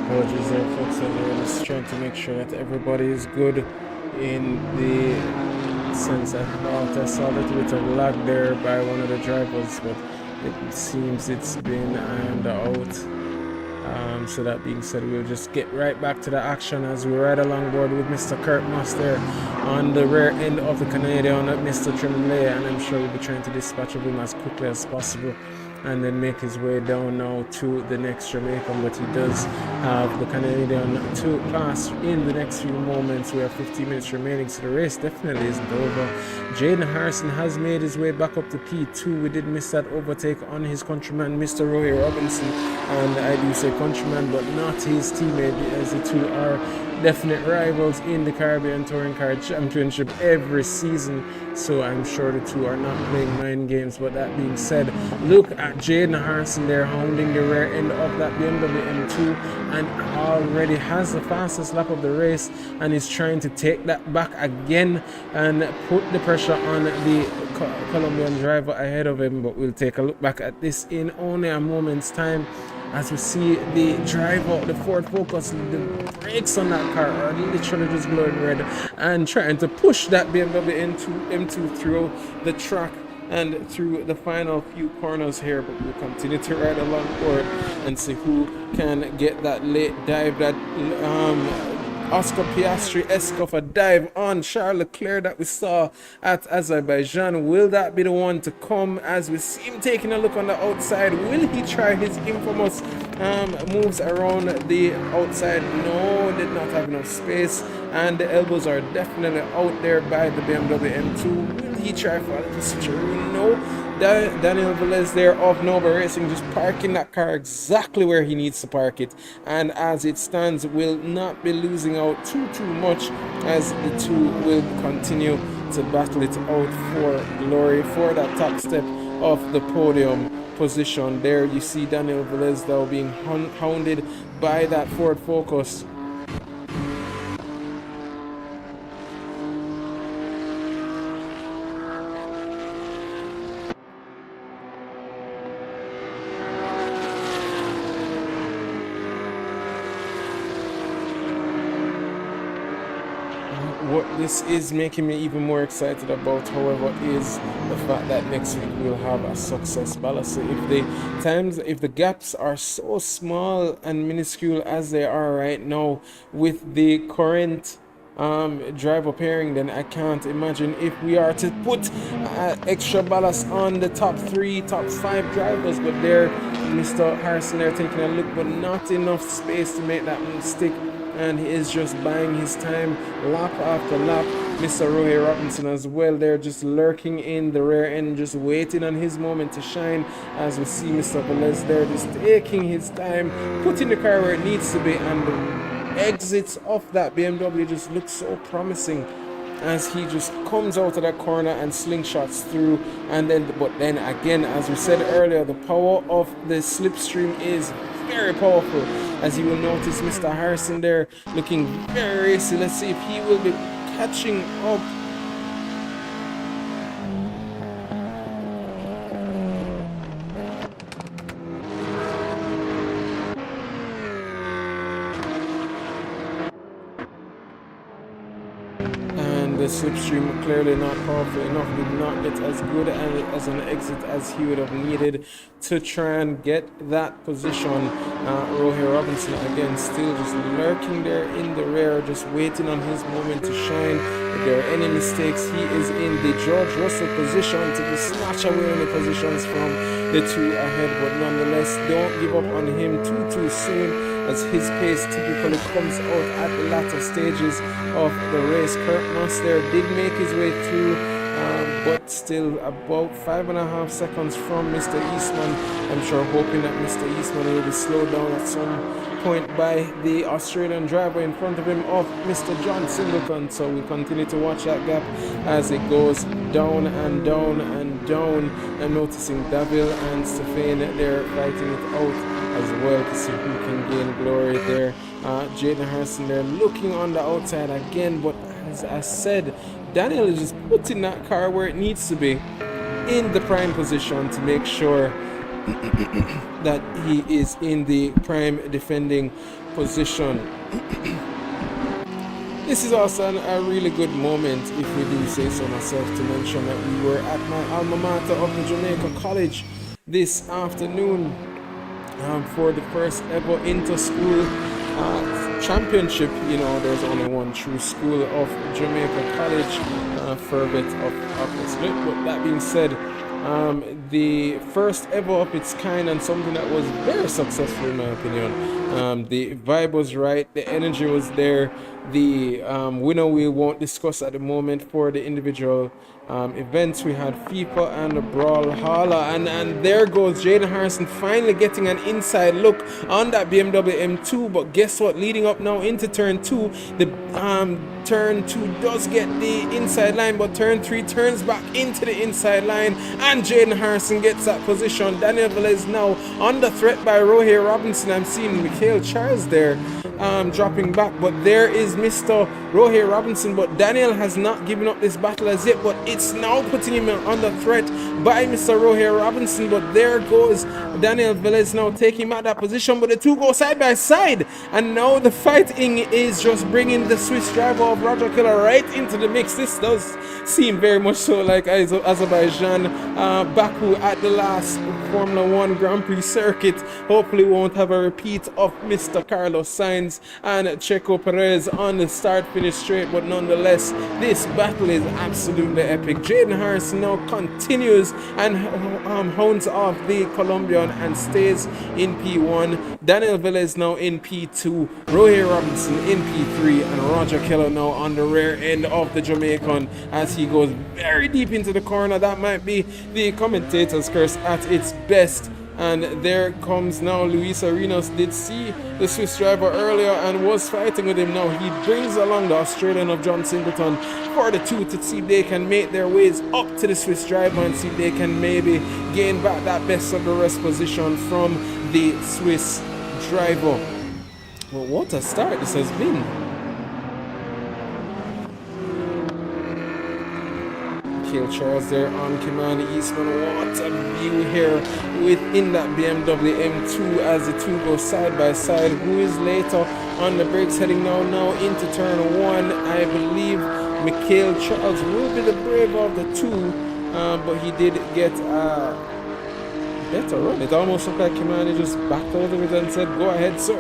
Apologies there, folks. I'm just trying to make sure that everybody is good in the sense that I saw a little bit of lag there by one of the drivers, but it seems it's been ironed out. So that being said, we'll just get right back to the action as we ride along board with Mr. Kurt Moss there on the rear end of the Canadian, Mr. Tremblay, and I'm sure we'll be trying to dispatch of him as quickly as possible and then make his way down now to the next Jamaican. But he does have the Canadian to pass in the next few moments. We have 15 minutes remaining, so the race definitely isn't over. Jaden Harrison has made his way back up to P2. We did miss that overtake on his countryman, Mr. Roy Robinson, and I do say countryman but not his teammate, as the two are definite rivals in the Caribbean Touring Car Championship every season, so I'm sure the two are not playing mind games. But that being said, look at Jaden Harrison there hounding the rear end of that BMW M2, and already has the fastest lap of the race, and is trying to take that back again and put the pressure on the Colombian driver ahead of him. But we'll take a look back at this in only a moment's time, as we see the driver, the Ford Focus, the brakes on that car are literally just glowing red and trying to push that BMW M2 through the track and through the final few corners here. But we'll continue to ride along board and see who can get that late dive, that Oscar Piastri-esque of a dive on Charles Leclerc that we saw at Azerbaijan. Will that be the one to come, as we see him taking a look on the outside? Will he try his infamous moves around the outside? No, did not have enough space, and the elbows are definitely out there by the BMW M2. Will he try for a little switcheroo? No. Daniel Velez there of Nova Racing just parking that car exactly where he needs to park it, and as it stands will not be losing out too much, as the two will continue to battle it out for glory, for that top step of the podium position. There you see Daniel Velez though being hounded by that Ford Focus. this is making me even more excited about, however, is the fact that next week we'll have a success ballast. So if the gaps are so small and minuscule as they are right now with the current driver pairing, then I can't imagine if we are to put extra ballast on the top 5 drivers. But there, Mr. Harrison, they're taking a look, but not enough space to make that stick, and he is just buying his time lap after lap. Mr. Roy Robinson as well, they're just lurking in the rear end, just waiting on his moment to shine, as we see Mr. Velez there just taking his time, putting the car where it needs to be, and the exits of that BMW just look so promising as he just comes out of that corner and slingshots through. And then, but then again, as we said earlier, the power of the slipstream is very powerful, as you will notice Mr. Harrison there looking very racy. Let's see if he will be catching up. The slipstream clearly not powerful enough, did not get as good as an exit as he would have needed to try and get that position. Rohey Robinson again still just lurking there in the rear, just waiting on his moment to shine. If there are any mistakes, he is in the George Russell position to snatch away any positions from the two ahead, but nonetheless don't give up on him too soon, as his pace typically comes out at the latter stages of the race. Kurt Moss there did make his way through, but still about 5.5 seconds from Mr. Eastman. I'm sure hoping that Mr. Eastman will be slowed down at some point by the Australian driver in front of him, of Mr. John Singleton. So we'll continue to watch that gap as it goes down and down and down, and noticing Davil and Stefan there fighting it out as well to see who can gain glory there. Jaden Harrison there looking on the outside again, but as I said, Daniel is just putting that car where it needs to be, in the prime position, to make sure that he is in the prime defending position. This is also a really good moment, if we do say so myself, to mention that we were at my alma mater of the Jamaica College this afternoon for the first ever inter-school championship. You know, there's only one true school of Jamaica College, Fervet of Upper. But that being said, the first ever of its kind, and something that was very successful in my opinion. The vibe was right, the energy was there. The winner we won't discuss at the moment for the individual events. We had FIFA and the Brawlhalla, and there goes Jaden Harrison finally getting an inside look on that BMW M2. But guess what, leading up now into turn 2, the turn 2 does get the inside line, but turn 3 turns back into the inside line, and Jaden Harrison gets that position. Daniel Velez now under threat by Rohey Robinson. I'm seeing Mikhail Charles there dropping back, but there is Mr. Rohey Robinson, but Daniel has not given up this battle as yet, but it's now putting him under threat by Mr. Rohey Robinson. But there goes Daniel Velez now taking back that position, but the two go side by side, and now the fighting is just bringing the Swiss driver of Roger Killer right into the mix. This does seem very much so like Azerbaijan, Baku at the last Formula 1 Grand Prix circuit. Hopefully we won't have a repeat of Mr. Carlos Sainz and Checo Perez on the start-finish straight, but nonetheless this battle is absolutely epic. Jaden Harrison now continues and hounds off the Colombian and stays in P1. Daniel Velez now in P2, Rohey Robinson in P3, and Roger Keller now on the rear end of the Jamaican as he goes very deep into the corner. That might be the commentator's curse at its best. And there comes now Luis Arenas. Did see the Swiss driver earlier and was fighting with him. Now he brings along the Australian of John Singleton for the two to see if they can make their ways up to the Swiss driver and see if they can maybe gain back that best of the rest position from the Swiss driver. Well, what a start this has been. Mikhail Charles there on command. Eastman, what a view here within that BMW M2 as the two go side by side. Who is later on the brakes, heading now into turn 1? I believe Mugello Circuit will be the braver of the two, but he did get better run. It almost looked like Kimani just backed out of it and said, "Go ahead, sir."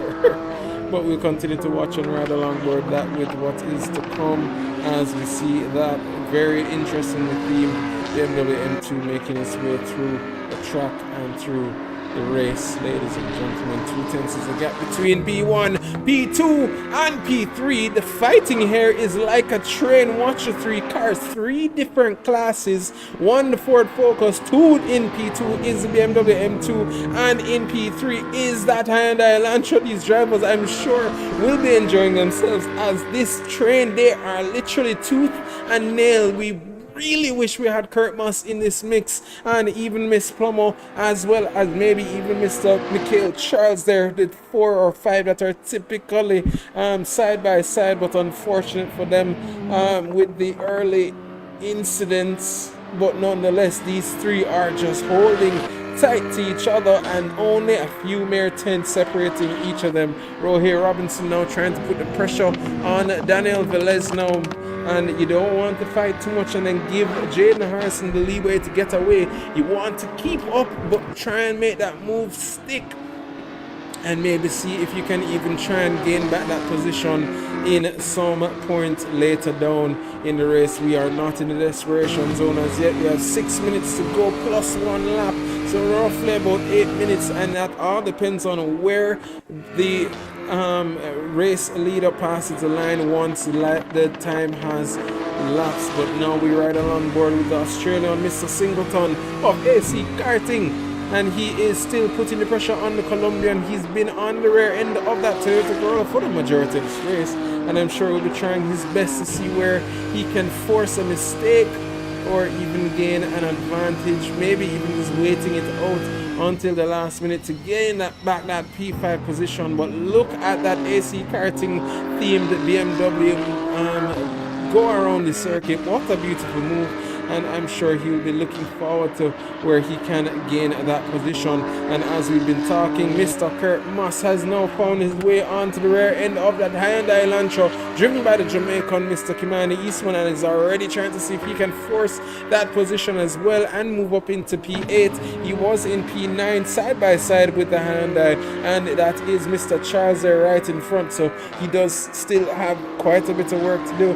But we'll continue to watch and ride along board that with what is to come as we see that very interesting theme, the BMW M2 making its way through the track and through the race, ladies and gentlemen. 2/10 is the gap between P1, P2, and P3. The fighting here is like a train. Watch the three cars, three different classes. One, the Ford Focus. Two in P2 is the BMW M2, and in P3 is that Hyundai Elantra. These drivers, I'm sure, will be enjoying themselves as this train, they are literally tooth and nail. We really wish we had Kurt Moss in this mix, and even Miss Plummer, as well as maybe even Mr. Mugello Circuit there, the 4 or 5 that are typically side by side, but unfortunate for them with the early incidents. But nonetheless, these three are just holding tight to each other, and only a few mere tenths separating each of them. Rohey Robinson now trying to put the pressure on Daniel Velez now, and you don't want to fight too much and then give Jaden Harrison the leeway to get away. You want to keep up, but try and make that move stick, and maybe see if you can even try and gain back that position in some point later down in the race. We are not in the desperation zone as yet. We have 6 minutes to go plus 1 lap, so roughly about 8 minutes, and that all depends on where the race leader passes the line once the time has lapsed. But now we ride along board with the Australian Mr. Singleton of AC Karting, and he is still putting the pressure on the Colombian. He's been on the rear end of that Toyota Corolla for the majority of this race, and I'm sure he'll be trying his best to see where he can force a mistake or even gain an advantage, maybe even just waiting it out until the last minute to gain that P5 position. But look at that AC Karting themed BMW go around the circuit. What a beautiful move, and I'm sure he'll be looking forward to where he can gain that position. And as we've been talking, Mr. Kurt Moss has now found his way onto the rear end of that Hyundai Elantra, driven by the Jamaican Mr. Kimani Eastman, and is already trying to see if he can force that position as well and move up into P8. He was in P9 side by side with the Hyundai, and that is Mr. Charles there right in front, so he does still have quite a bit of work to do.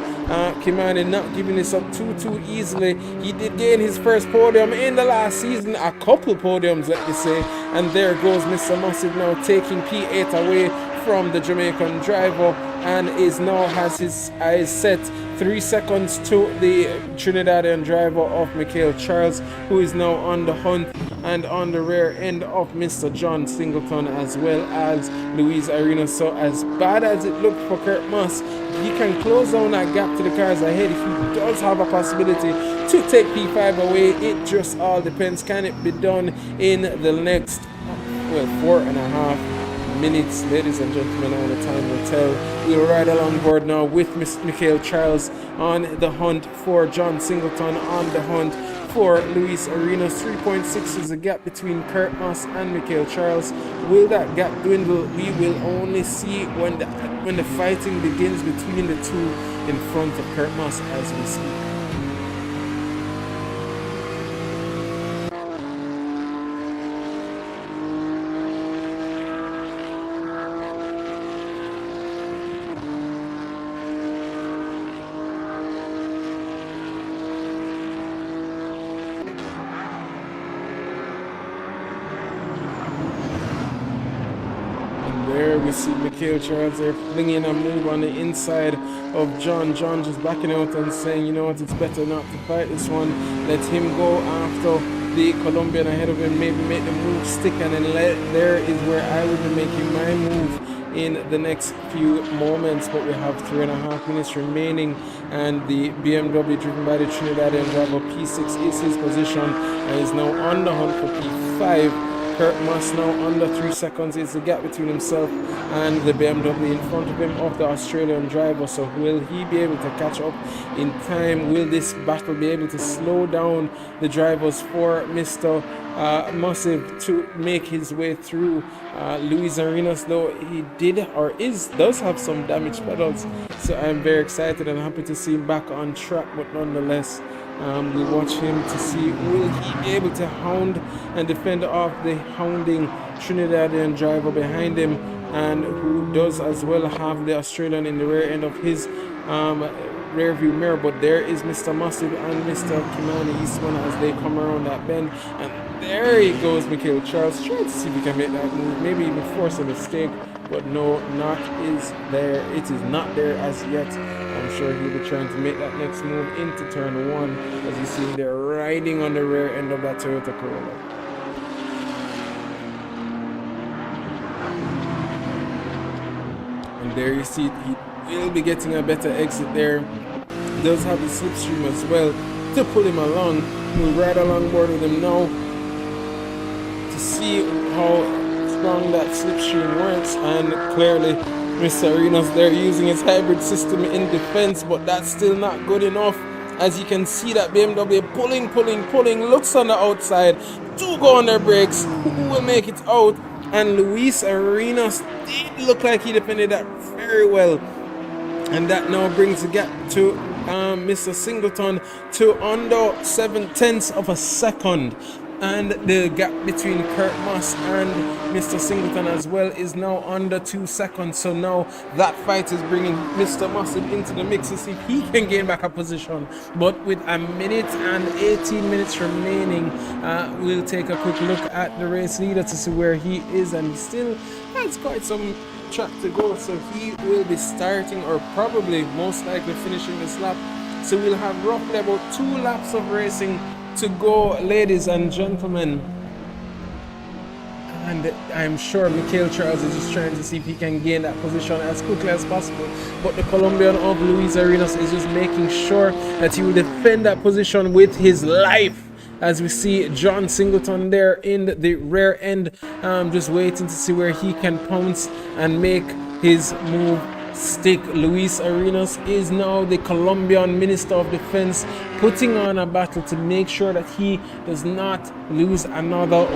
Kimani not giving this up too easily. He did gain his first podium in the last season, a couple podiums let me say, and there goes Mr. Massive now taking P8 away from the Jamaican driver, and is now has his eyes set 3 seconds to the Trinidadian driver of Mugello Circuit, who is now on the hunt and on the rear end of Mr. John Singleton as well as Luis Arena. So as bad as it looked for Kurt Moss, he can close down that gap to the cars ahead if he does have a possibility to take P5 away. It just all depends. Can it be done in the next 4.5 minutes, ladies and gentlemen? All the time will tell. We'll ride along board now with Miss Mugello Circuit on the hunt for John Singleton, on the hunt for Luis Arenas. 3.6 is the gap between Kurt Moss and Mugello Circuit. Will that gap dwindle? We will only see when the fighting begins between the two in front of Kurt Moss as we speak. There we see Mugello Circuit there flinging a move on the inside of John. John just backing out and saying, you know what, it's better not to fight this one. Let him go after the Colombian ahead of him, maybe make the move stick, and then there is where I will be making my move in the next few moments. But we have 3.5 minutes remaining, and the BMW driven by the Trinidadian driver P6 is his position and is now on the hunt for P5. Kurt Moss now under 3 seconds is the gap between himself and the BMW in front of him of the Australian driver. So will he be able to catch up in time? Will this battle be able to slow down the drivers for Mr. Massive to make his way through. Luis Arenas, though, he does have some damaged pedals, so I'm very excited and happy to see him back on track. But nonetheless, we watch him to see will he be able to hound and defend off the hounding Trinidadian driver behind him, and who does as well have the Australian in the rear end of his rear view mirror. But there is Mr. Massive and Mr. Kimani Eastman as they come around that bend, and there he goes, Mugello Charles, trying to see if he can make that move, maybe even force a mistake, but no, not is there. It is not there as yet. I'm sure he'll be trying to make that next move into turn one, as you see there riding on the rear end of that Toyota Corolla. And there you see he will be getting a better exit there. He does have the slipstream as well to pull him along. We'll ride along board with him now to see how strong that slipstream works. And clearly Mr. Arenas there using his hybrid system in defense, but that's still not good enough. As you can see, that BMW pulling, looks on the outside, do go on their brakes. Who will make it out? And Luis Arenas did look like he defended that very well. And that now brings the gap to Mr. Singleton to under 7/10 of a second. And the gap between Kurt Moss and Mr. Singleton as well is now under 2 seconds. So now that fight is bringing Mr. Massive into the mix to see if he can gain back a position. But with a minute and 18 minutes remaining, we'll take a quick look at the race leader to see where he is. And he still has quite some track to go. So he will be starting, or probably most likely finishing this lap. So we'll have roughly about 2 laps of racing to go, ladies and gentlemen. And I'm sure Mugello Charles is just trying to see if he can gain that position as quickly as possible. But the Colombian of Luis Arenas is just making sure that he will defend that position with his life. As we see John Singleton there in the rear end, just waiting to see where he can pounce and make his move stick. Luis Arenas is now the Colombian Minister of Defense, putting on a battle to make sure that he does not lose another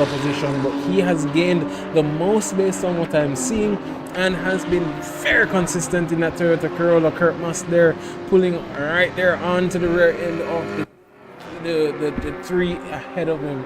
position, but he has gained the most based on what I'm seeing and has been very consistent in that Toyota Corolla. Kurt Moss there pulling right there onto the rear end of the three ahead of him.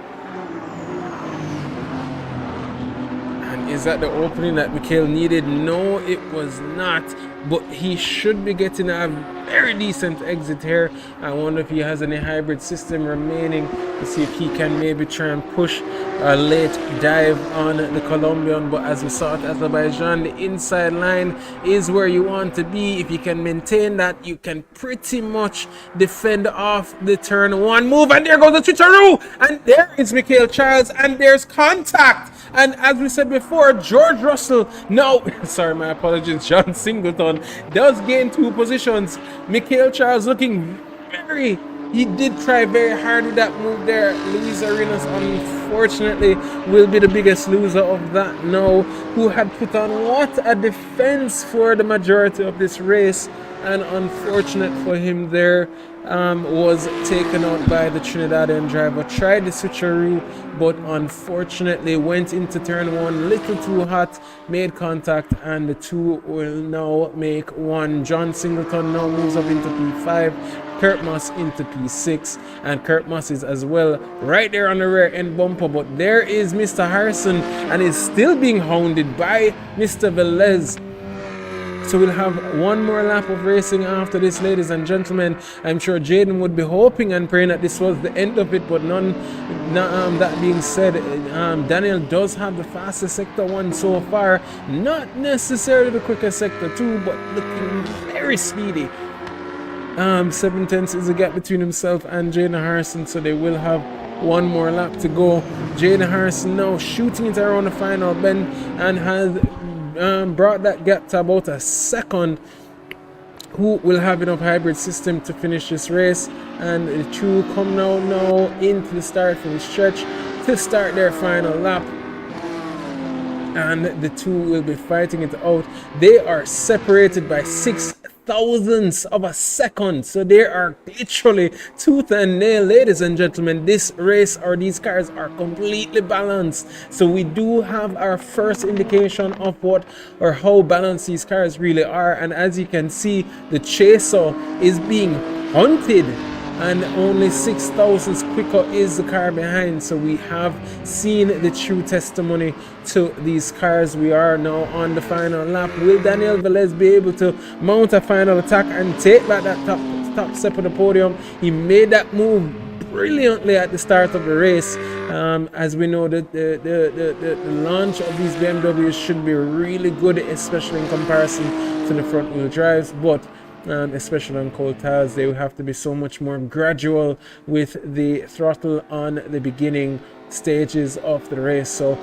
Is that the opening that Mugello needed? No, it was not, but he should be getting a very decent exit here. I wonder if he has any hybrid system remaining to see if he can maybe try and push a late dive on the Colombian. But as we saw at Azerbaijan, the inside line is where you want to be. If you can maintain that, you can pretty much defend off the turn one move. And there goes the switcheroo, and there is Mugello Charles, and there's contact. And as we said before, George Russell, no, sorry, my apologies, John Singleton does gain 2 positions. Mugello Charles looking he did try very hard with that move there. Luis Arenas, unfortunately, will be the biggest loser of that now, who had put on what a defense for the majority of this race. And unfortunate for him there, was taken out by the Trinidadian driver. Tried the switcheroo, but unfortunately went into turn one a little too hot, made contact, and the 2 will now make 1. John Singleton now moves up into P5, Kurt Moss into P6, and Kurt Moss is as well right there on the rear end bumper. But there is Mr. Harrison, and is still being hounded by Mr. Velez. So we'll have 1 more lap of racing after this, ladies and gentlemen. I'm sure Jaden would be hoping and praying that this was the end of it, but that being said, Daniel does have the fastest sector 1 so far. Not necessarily the quickest sector 2, but looking very speedy. 7/10 is the gap between himself and Jaden Harrison, so they will have 1 more lap to go. Jaden Harrison now shooting it around the final bend and has brought that gap to about a second. Who will have enough hybrid system to finish this race? And the 2 come now into the start from the stretch to start their final lap. And the 2 will be fighting it out. They are separated by 6 thousandths of a second. So they are literally tooth and nail, ladies and gentlemen. This race or these cars are completely balanced. So we do have our first indication of what or how balanced these cars really are. And as you can see, the Chaser is being hunted, and only 6 thousandths quicker is the car behind. So we have seen the true testimony to these cars. We are now on the final lap. Will Daniel Velez be able to mount a final attack and take back that top step of the podium? He made that move brilliantly at the start of the race. As we know that the launch of these BMWs should be really good, especially in comparison to the front wheel drives, but especially on cold tires, they will have to be so much more gradual with the throttle on the beginning stages of the race. So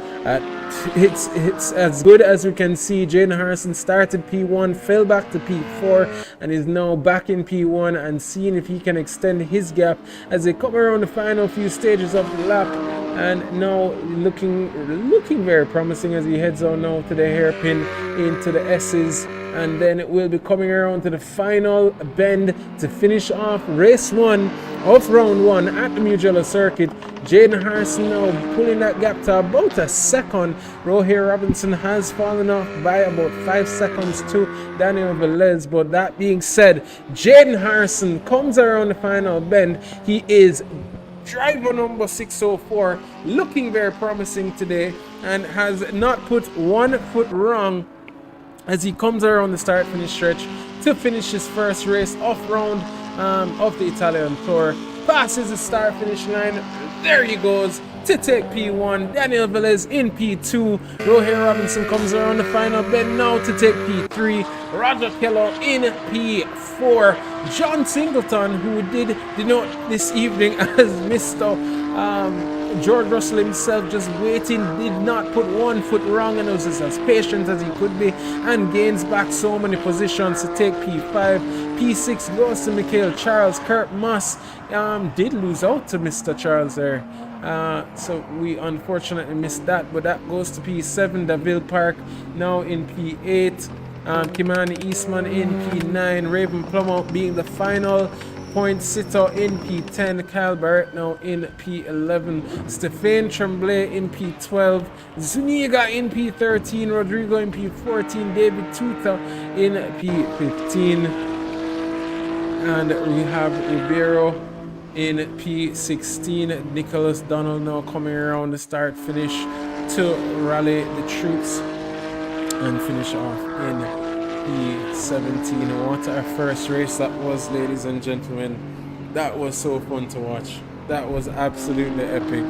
it's as good as we can see. Jaden Harrison started P1, fell back to P4, and is now back in P1 and seeing if he can extend his gap as they come around the final few stages of the lap. And now looking very promising as he heads on now to the hairpin into the S's, and then it will be coming around to the final bend to finish off race 1 of round 1 at the Mugello Circuit. Jaden Harrison now pulling that gap to about a second. Rohir Robinson has fallen off by about 5 seconds to Daniel Velez. But that being said, Jaden Harrison comes around the final bend. He is driver number 604, looking very promising today and has not put one foot wrong as he comes around the start finish stretch to finish his first race off round of the Italian Tour. Passes the start finish line. There he goes to take P1. Daniel Velez in P2. Rohir Robinson comes around the final bend now to take P3. Roger Kello in P4. John Singleton, who did denote this evening as Mr. George Russell himself, just waiting, did not put one foot wrong and was as patient as he could be and gains back so many positions to take P5. P6 goes to Michael Charles. Kurt Moss did lose out to Mr. Charles there. So we unfortunately missed that, but that goes to P7. Davil Park now in P8. Kimani Eastman in P9. Raven Plummer being the final point sitter in P10. Kyle Barrett now in P11. Stéphane Tremblay in P12. Zuniga in P13. Rodrigo in P14. David Tuta in P15. And we have Ribeiro in P16. Nicholas Donald now coming around the start finish to rally the troops and finish off in P17. What a first race that was, ladies and gentlemen. That was so fun to watch. That was absolutely epic.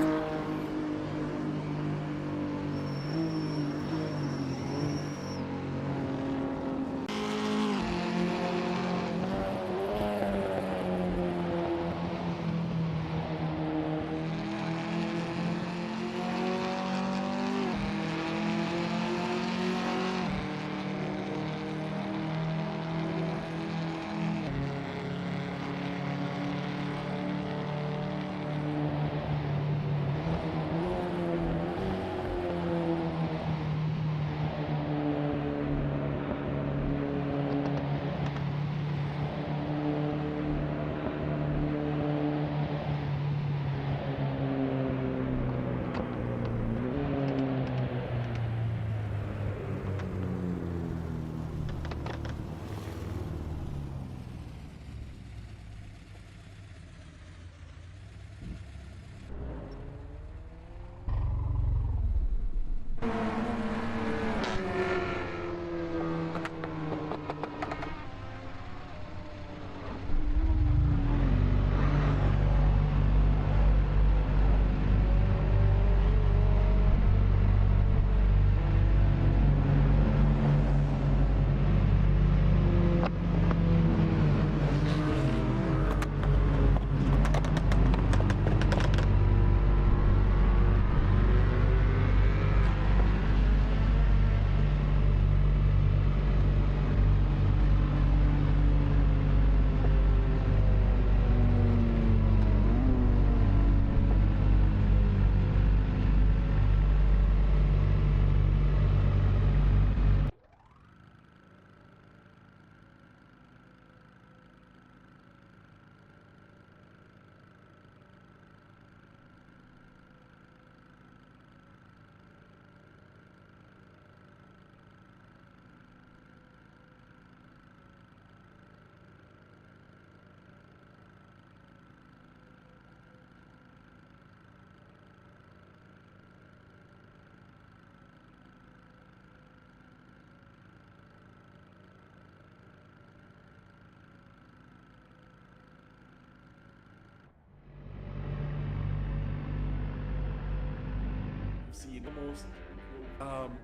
seen almost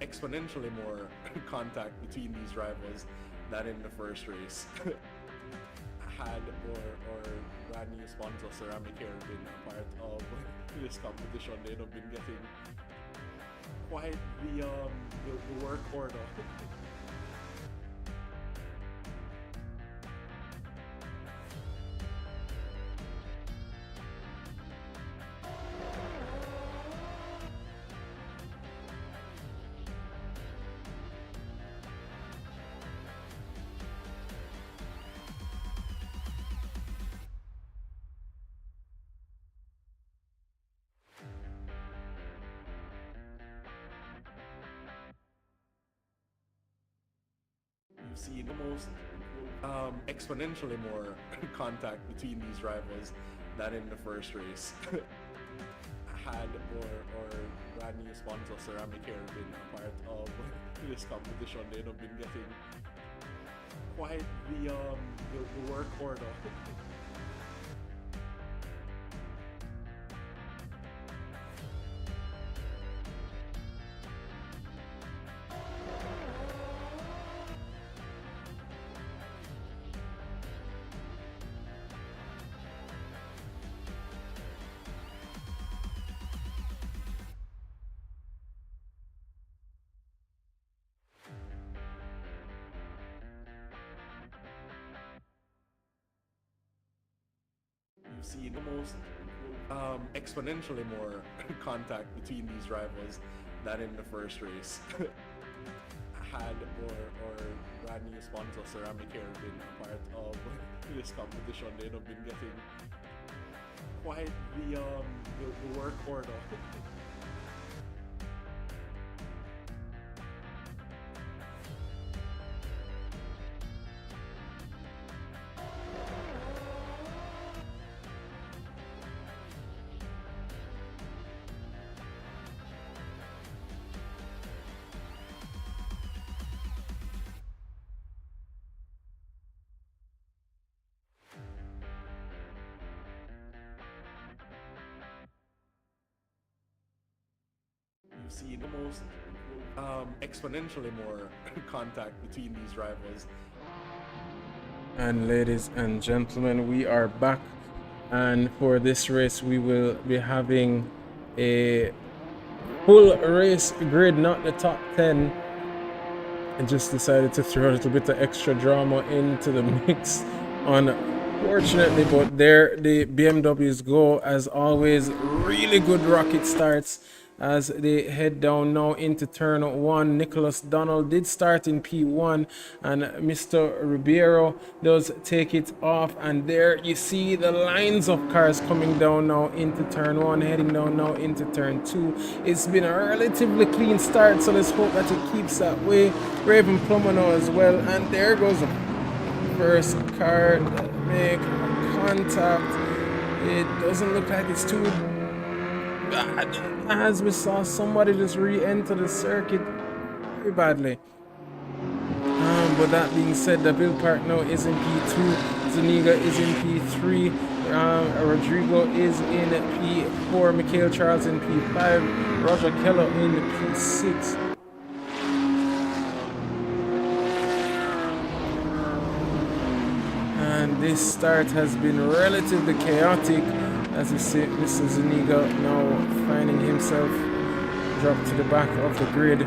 exponentially more contact between these rivals than in the first race. Had or brand new sponsor Ceramic Hair been a part of this competition, they'd have been getting quite the work order. You've seen almost exponentially more contact between these rivals than in the first race. Had or brand new sponsor Ceramic Hair been a part of this competition, they'd have been getting quite the work order. You've seen almost exponentially more contact between these rivals than in the first race. Had or brand new sponsor Ceramic Hair been a part of this competition, they'd have been getting quite the work order. You've seen almost exponentially more contact between these rivals. And ladies and gentlemen, we are back, and for this race we will be having a full race grid, not the top 10. I just decided to throw a little bit of extra drama into the mix, unfortunately, but there the BMWs go as always. Really good rocket starts as they head down now into turn 1. Nicholas Donald did start in P1, and Mr. Ribeiro does take it off, and there you see the lines of cars coming down now into turn 1, heading down now into turn 2. It's been a relatively clean start, so let's hope that it keeps that way. Raven Plummer now as well, and there goes the first car that make contact. It doesn't look like it's too bad, as we saw somebody just re-enter the circuit very badly. But that being said, the Bill Park now is in P2, Zuniga is in P3, Rodrigo is in P4, Mikhail Charles in P5, Roger Keller in P6. And this start has been relatively chaotic, as you see Mr. Zuniga now finding himself dropped to the back of the grid.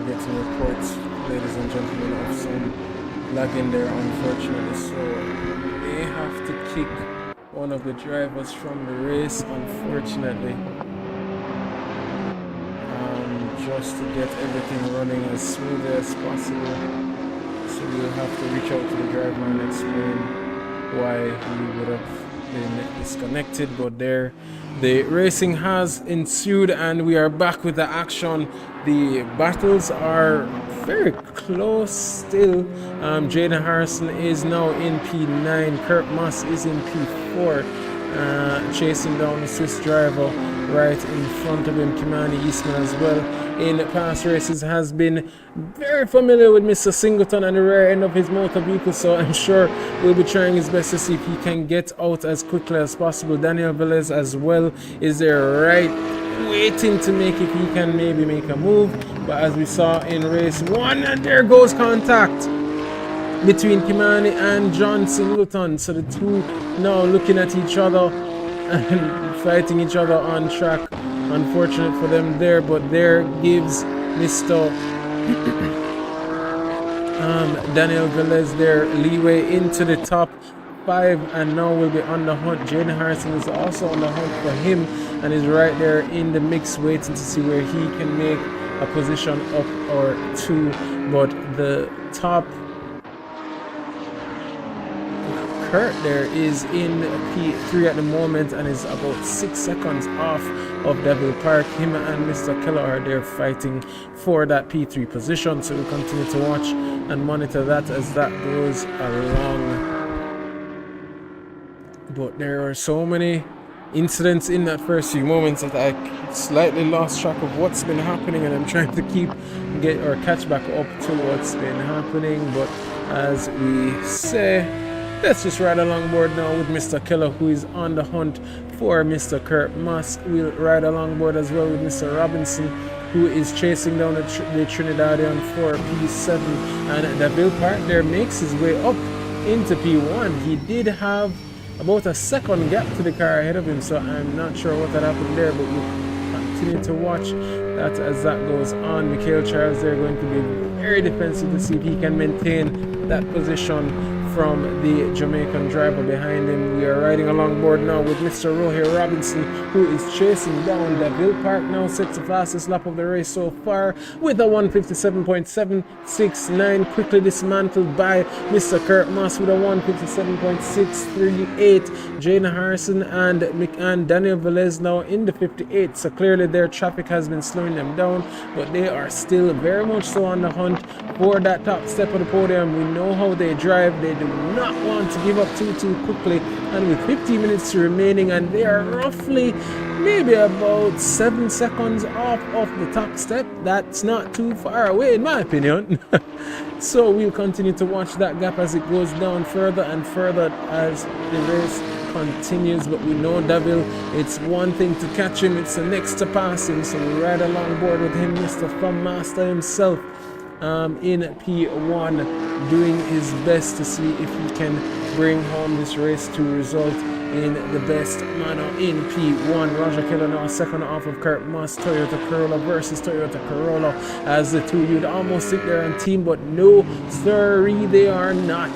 Getting reports, ladies and gentlemen, of some lagging there, unfortunately, so they have to kick one of the drivers from the race, unfortunately, just to get everything running as smoothly as possible. So we'll have to reach out to the driver and explain why he would have been disconnected, but there the racing has ensued and we are back with the action. The battles are very close still. Jaden Harrison is now in P9, Kurt Moss is in P4, chasing down the Swiss driver right in front of him. Kimani Eastman as well in past races has been very familiar with Mr. Singleton and the rear end of his motor vehicle, so I'm sure we'll be trying his best to see if he can get out as quickly as possible. Daniel Velez as well is there right waiting to make if he can maybe make a move, but as we saw in race 1, and there goes contact between Kimani and John Singleton. So the two now looking at each other and fighting each other on track. Unfortunate for them there, but there gives Mr. Daniel Velez their leeway into the top 5, and now will be on the hunt. Jaden Harrison is also on the hunt for him and is right there in the mix waiting to see where he can make a position up or two. But the top Kurt there is in P3 at the moment and is about 6 seconds off of Devil Park. Him and Mr. Keller are there fighting for that P3 position, so we'll continue to watch and monitor that as that goes along. But there are so many incidents in that first few moments that I slightly lost track of what's been happening, and I'm trying to catch back up to what's been happening. But as we say, let's just ride along board now with Mr. Keller, who is on the hunt for Mr. Kurt Musk. We'll ride along board as well with Mr. Robinson, who is chasing down the Trinidadian for P7, and Deville Park there makes his way up into P1. He did have about a second gap to the car ahead of him, so I'm not sure what had happened there, but we'll continue to watch that as that goes on. Mikhail Charles there going to be very defensive to see if he can maintain that position from the Jamaican driver behind him. We are riding along board now with Mr. Rohir Robinson, who is chasing down Deville Park, now sets the fastest lap of the race so far with a 157.769, quickly dismantled by Mr. Kurt Moss with a 157.638. Jane Harrison and Daniel Velez now in the 58, so clearly their traffic has been slowing them down, but they are still very much so on the hunt for that top step of the podium. We know how they drive. They do not want to give up too quickly, and with 15 minutes remaining, and they are roughly maybe about 7 seconds off of the top step. That's not too far away in my opinion. So we'll continue to watch that gap as it goes down further and further as the race continues. But we know Devil, it's one thing to catch him, it's the next to pass him, so we ride along board with him, Mr. Fun Master himself, in P1, doing his best to see if he can bring home this race to result in the best manner in P1. Roger Keller now second off of Kurt Moss, Toyota Corolla versus Toyota Corolla, as the two you'd almost think they're on team, but no sorry, they are not.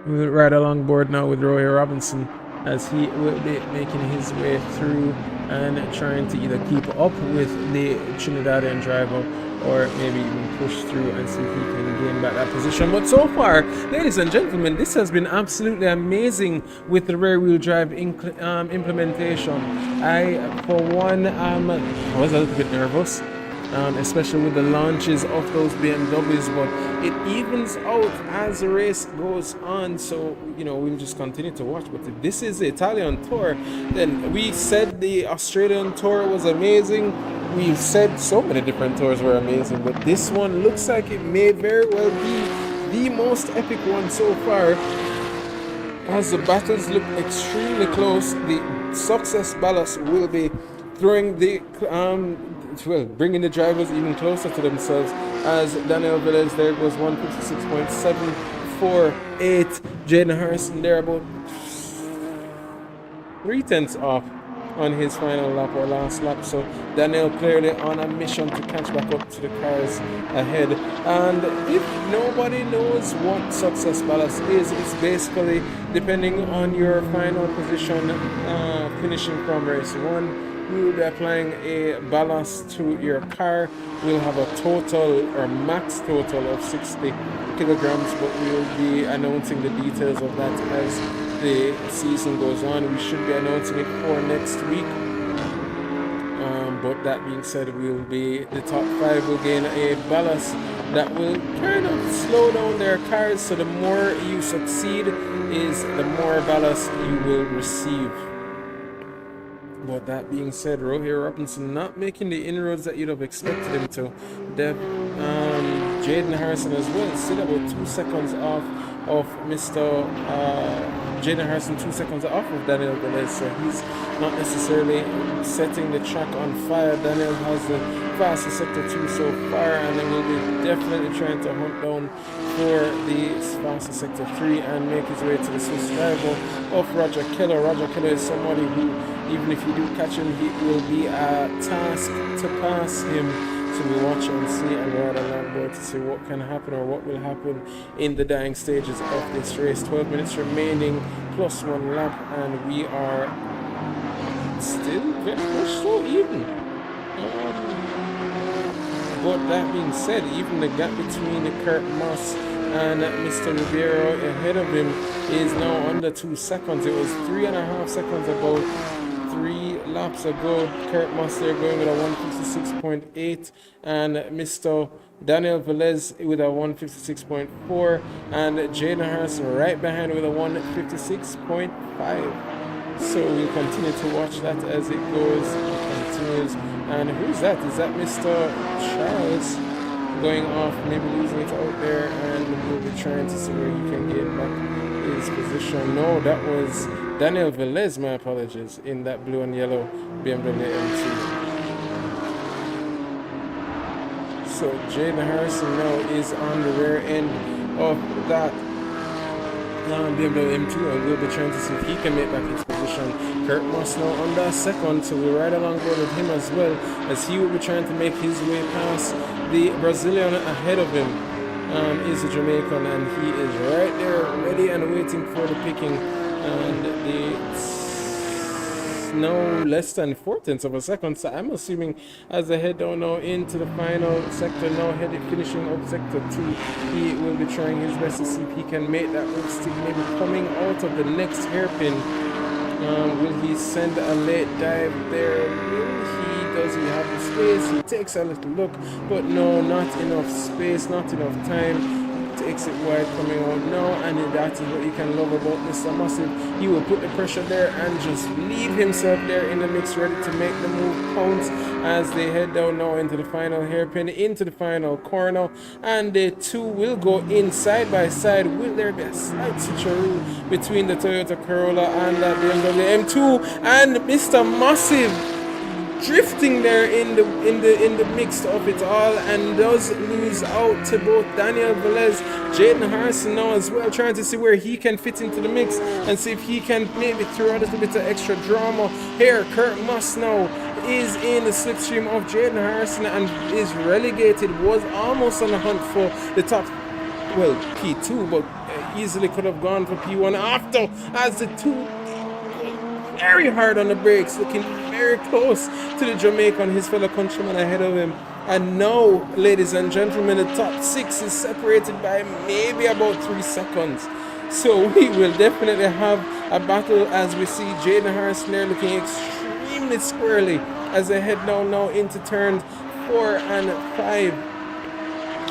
We'll ride along board now with Roy Robinson as he will be making his way through and trying to either keep up with the Trinidadian driver or maybe even push through and see if he can gain back that position. But so far, ladies and gentlemen, this has been absolutely amazing with the rear wheel drive implementation. I, for one, was a little bit nervous, especially with the launches of those BMWs, but it evens out as the race goes on, so we'll just continue to watch. But if this is the Italian tour, then we said the Australian tour was amazing. We've said so many different tours were amazing, but this one looks like it may very well be the most epic one so far, as the battles look extremely close. The success ballast will be throwing the bringing the drivers even closer to themselves, as Daniel Velez there goes 156.748. Jaden Harrison there about 3/10 off on his final lap or last lap, so Daniel clearly on a mission to catch back up to the cars ahead. And if nobody knows what success ballast is, it's basically depending on your final position finishing from race 1, we will be applying a ballast to your car. We'll have a total or max total of 60 kilograms, but we will be announcing the details of that as the season goes on. We should be announcing it for next week. But that being said, the top 5 will gain a ballast that will kind of slow down their cars. So the more you succeed is the more ballast you will receive. But that being said, Rohir Robinson not making the inroads that you'd have expected him to. Jaden Harrison as well, still about 2 seconds off of Mr. Jaden Harrison, 2 seconds off of Daniel Velez, so he's not necessarily setting the track on fire. Daniel has the fastest sector 2 so far, and then will be definitely trying to hunt down for the fastest sector 3 and make his way to the Swiss rival of Roger Keller. Roger Keller is somebody who, even if you do catch him, he will be a task to pass him. So we watch and see and ride along board to see what can happen or what will happen in the dying stages of this race. 12 minutes remaining plus 1 lap, and we are still very much so even. But that being said, even the gap between Kurt Moss and Mr. Ribeiro ahead of him is now under 2 seconds. It was 3.5 seconds about 3 laps ago. Kurt Moss there going with a 156.8, and Mr. Daniel Velez with a 156.4, and Jaden Harrison right behind with a 156.5. So we'll continue to watch that as it goes. It continues. And who's that? Is that Mr. Charles going off, maybe losing it out there, and we'll be trying to see where he can get back his position. No, that was Daniel Velez, my apologies, in that blue and yellow BMW M2. So Jaden Harrison now is on the rear end of that BMW M2, and we'll be trying to see if he can make back his position. Kurt Moss now under second, so we'll ride along board with him as well, as he will be trying to make his way past the Brazilian ahead of him. Is a Jamaican, and he is right there ready and waiting for the picking, and it's no less than 4/10 of a second, so I'm assuming as they head down now into the final sector, now headed finishing up sector 2, he will be trying his best to see if he can make that rope stick, maybe coming out of the next hairpin. Will he send a late dive there? Does he have the space? He takes a little look, but no, not enough space, not enough time. Takes it wide coming out now, and that is what you can love about Mr. Massive. He will put the pressure there and just leave himself there in the mix, ready to make the move count as they head down now into the final hairpin, into the final corner, and the two will go in side by side. Will there be a slight switcheroo between the Toyota Corolla and the BMW M2, and Mr. Massive drifting there in the mix of it all, and does lose out to both Daniel Velez, Jaden Harrison now as well, trying to see where he can fit into the mix and see if he can maybe throw a little bit of extra drama here. Kurt Moss now is in the slipstream of Jaden Harrison and is relegated, was almost on the hunt for the top, well, P2, but easily could have gone for P1 after, as the two very hard on the brakes, looking very close to the Jamaican, his fellow countryman ahead of him. And now, ladies and gentlemen, the top 6 is separated by maybe about 3 seconds. So we will definitely have a battle as we see Jaden Harrison there looking extremely squarely as they head now into turns 4 and 5.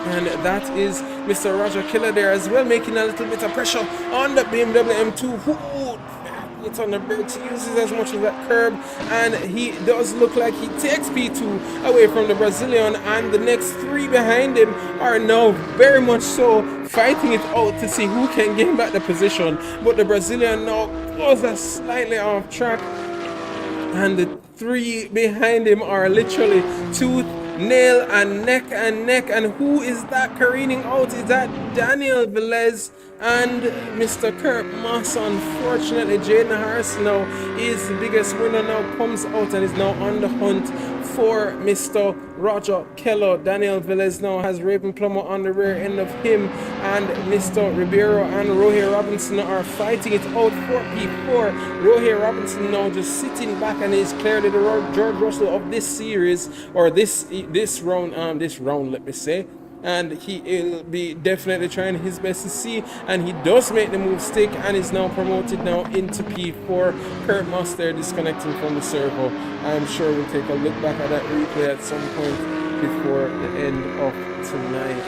And that is Mr. Roger Keller there as well, making a little bit of pressure on the BMW M2, who it's on the brakes, uses as much of that curb, and he does look like he takes P2 away from the Brazilian, and the next 3 behind him are now very much so fighting it out to see who can gain back the position. But the Brazilian now goes slightly off track, and the 3 behind him are literally tooth, nail, and neck, and who is that careening out? Is that Daniel Velez and Mr. Kurt Moss? Unfortunately, Jaden Harrison now is the biggest winner, now comes out and is now on the hunt for Mr. Roger Keller. Daniel Velez now has Raven Plummer on the rear end of him, and Mr. Ribeiro and Rohir Robinson are fighting it out for P4. Rohir Robinson now just sitting back and is clearly the George Russell of this series, or this round, let me say. And he will be definitely trying his best to see, and he does make the move stick and is now promoted now into P4. Kurt Moss there disconnecting from the circle. I'm sure we'll take a look back at that replay at some point before the end of tonight.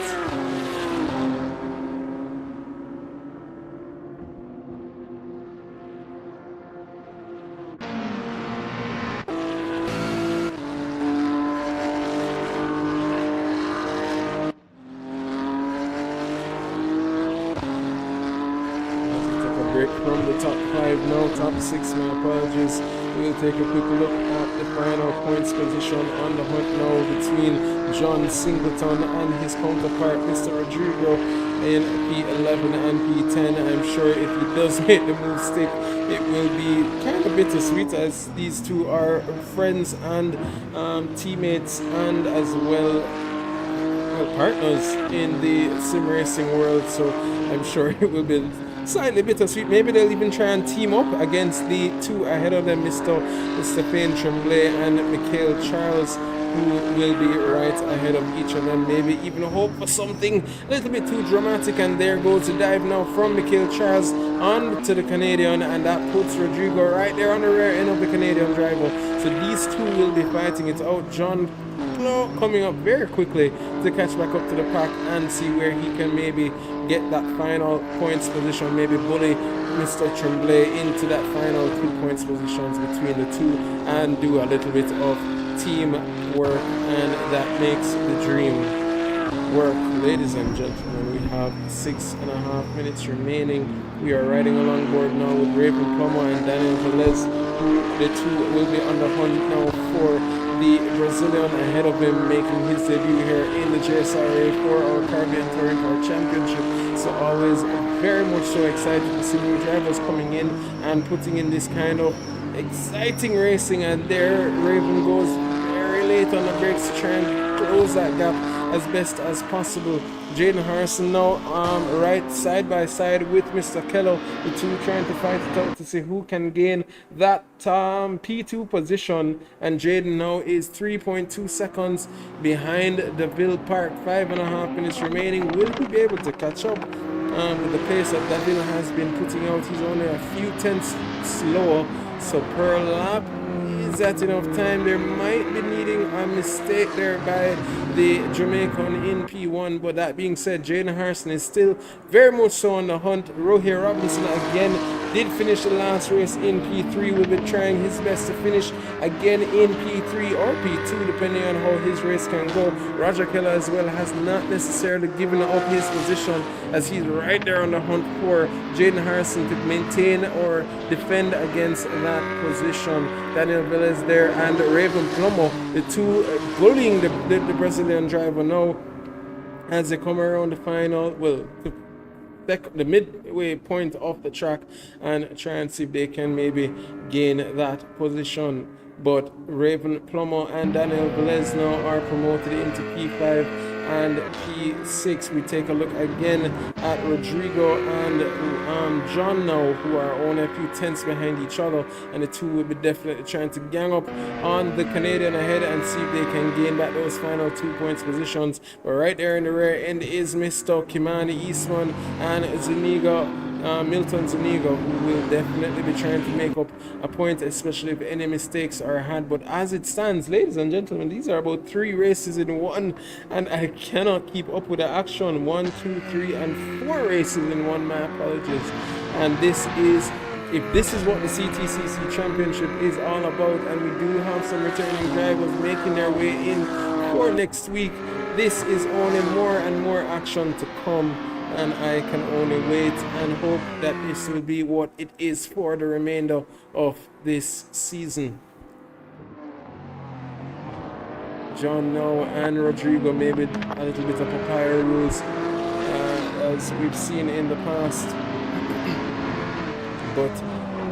5 now, top 6, my apologies. We'll take a quick look at the final points position on the hunt now between John Singleton and his counterpart, Mr. Rodrigo, in P11 and P10. I'm sure if he does make the move stick, it will be kind of bittersweet, as these two are friends and teammates, and as well partners in the sim racing world. So I'm sure it will be slightly bittersweet. Maybe they'll even try and team up against the two ahead of them, Mr. Stéphane Tremblay and Michael Charles, who will be right ahead of each of them. Maybe even hope for something a little bit too dramatic. And there goes the dive now from Michael Charles on to the Canadian, and that puts Rodrigo right there on the rear end of the Canadian driver. So these two will be fighting it out. John coming up very quickly to catch back up to the pack and see where he can maybe get that final points position, maybe bully Mr. Tremblay into that final 2 points positions between the two, and do a little bit of team work, and that makes the dream work. Ladies and gentlemen, we have 6.5 minutes remaining. We are riding along board now with Raven Plummer and Daniel Velez, who the two will be on the hunt now for the Brazilian ahead of him, making his debut here in the JSRA for our Caribbean Touring Car Championship. So always very much so excited to see new drivers coming in and putting in this kind of exciting racing. And there Raven goes very late on the brakes to try and close that gap as best as possible. Jaden Harrison now right side by side with Mr. Kello, the two trying to fight it out to see who can gain that P2 position, and Jaden now is 3.2 seconds behind the Bill Park. 5.5 minutes remaining. Will he be able to catch up with the pace that Davila has been putting out? He's only a few tenths slower, so per lap is that enough time? There might be needing a mistake there by the Jamaican in P1, but that being said, Jaden Harrison is still very much so on the hunt. Rohir Robinson again did finish the last race in P3, will be trying his best to finish again in P3 or P2 depending on how his race can go. Roger Keller as well has not necessarily given up his position, as he's right there on the hunt for Jaden Harrison to maintain or defend against that position. Daniel Velez there and Raven Plummer, the two bullying the Brazilian driver now as they come around the final, well, the midway point of the track, and try and see if they can maybe gain that position. But Raven Plummer and Daniel Velez now are promoted into P5 and P6. We take a look again at Rodrigo and John now, who are only a few tenths behind each other, and the two will be definitely trying to gang up on the Canadian ahead and see if they can gain back those final 2 points positions. But right there in the rear end is Mr. Kimani Eastman and Zuniga, Milton Zuniga, who will definitely be trying to make up a point, especially if any mistakes are had. But as it stands, ladies and gentlemen, these are about 3 races in one, and I cannot keep up with the action. 1, 2, 3, and 4 races in one. My apologies. And this is, if this is what the CTCC Championship is all about, and we do have some returning drivers making their way in for next week, this is only more and more action to come. And I can only wait and hope that this will be what it is for the remainder of this season. John now and Rodrigo, maybe a little bit of papaya rules as we've seen in the past. But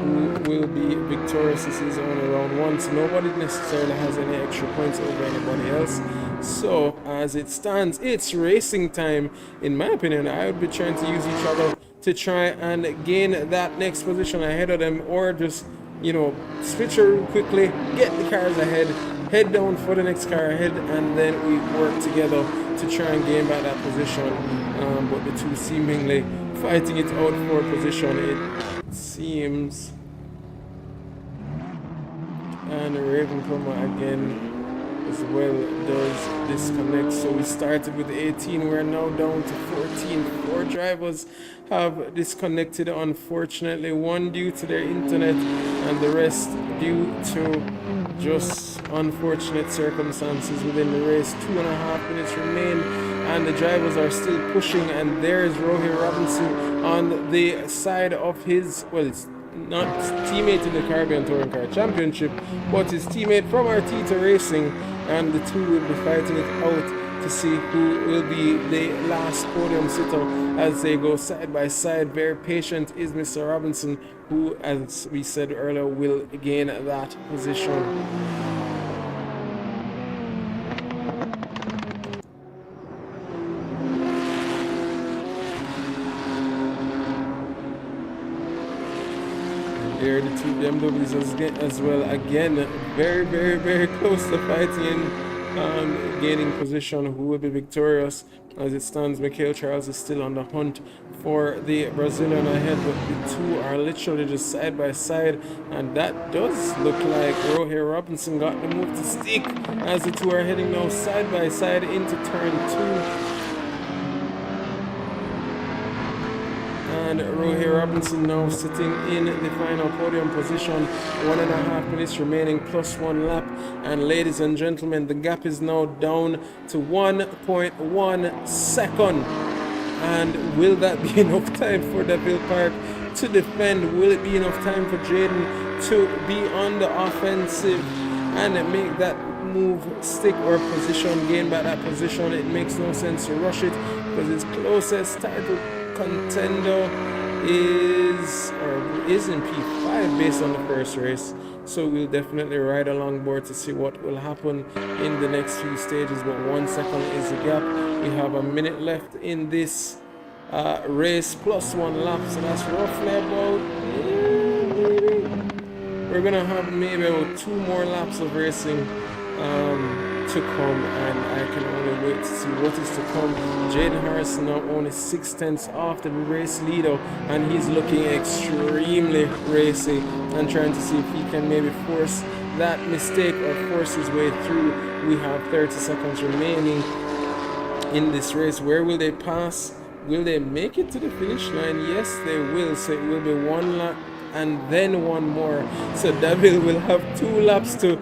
who will be victorious? This is only round 1, so nobody necessarily has any extra points over anybody else. So as it stands, it's racing time. In my opinion, I would be trying to use each other to try and gain that next position ahead of them, or just, you know, switch real quickly, get the cars ahead, head down for the next car ahead, and then we work together to try and gain back that position. But the two seemingly fighting it out for position, it seems. And Raven Plummer again as well does disconnect. So we started with 18, we're now down to 14. 4 drivers have disconnected, unfortunately, 1 due to their internet and the rest due to just unfortunate circumstances within the race. 2.5 minutes remain and the drivers are still pushing, and there's Rohir Robinson on the side of his, well, it's not teammate in the Caribbean Touring Car Championship, but his teammate from Arteta Racing, and the two will be fighting it out to see who will be the last podium sitter as they go side by side. Very patient is Mr. Robinson, who, as we said earlier, will gain that position. There the two BMWs as well, again very close to fighting and gaining position. Who will be victorious? As it stands, Michael Charles is still on the hunt for the Brazilian ahead, but the two are literally just side by side, and that does look like Rohir Robinson got the move to stick as the two are heading now side by side into turn 2. And Rohir Robinson now sitting in the final podium position, 1.5 minutes remaining plus 1 lap. And ladies and gentlemen, the gap is now down to 1.1 second. And will that be enough time for Deville Park to defend? Will it be enough time for Jaden to be on the offensive and make that move stick, or position, gain back that position? It makes no sense to rush it because its closest title contender is in P5 based on the first race, so we'll definitely ride along board to see what will happen in the next few stages. But 1 second is the gap. We have a minute left in this race plus 1 lap, so that's roughly about we're gonna have maybe about 2 more laps of racing to come, and I can only wait to see what is to come. Jaden Harrison now only 6/10 off the race leader, and he's looking extremely racy and trying to see if he can maybe force that mistake or force his way through. We have 30 seconds remaining in this race. Where will they pass? Will they make it to the finish line? Yes, they will. So it will be 1 lap and then 1 more. So Deville will have 2 laps to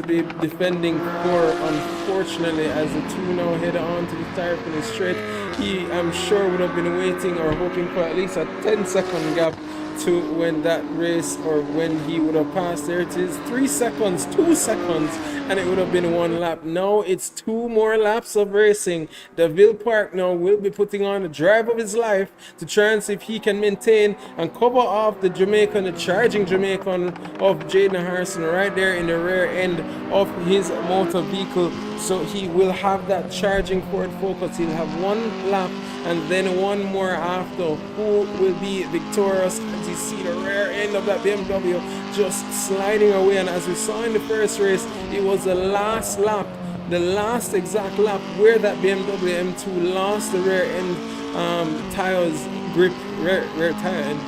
be defending for, unfortunately, as the two now head on to the tire finish straight. He, I'm sure, would have been waiting or hoping for at least a 10-second gap to when that race, or when he would have passed. There it is, 3 seconds, 2 seconds, and it would have been 1 lap. Now it's 2 more laps of racing. Deville Park now will be putting on the drive of his life to try and see if he can maintain and cover off the Jamaican, the charging Jamaican of Jaden Harrison right there in the rear end of his motor vehicle. So he will have that charging Ford Focus. He'll have 1 lap and then 1 more after. Who will be victorious? As you see the rear end of that BMW just sliding away, and as we saw in the first race, it was the last lap, the last exact lap where that BMW M2 lost the rear end tires grip, rear tire and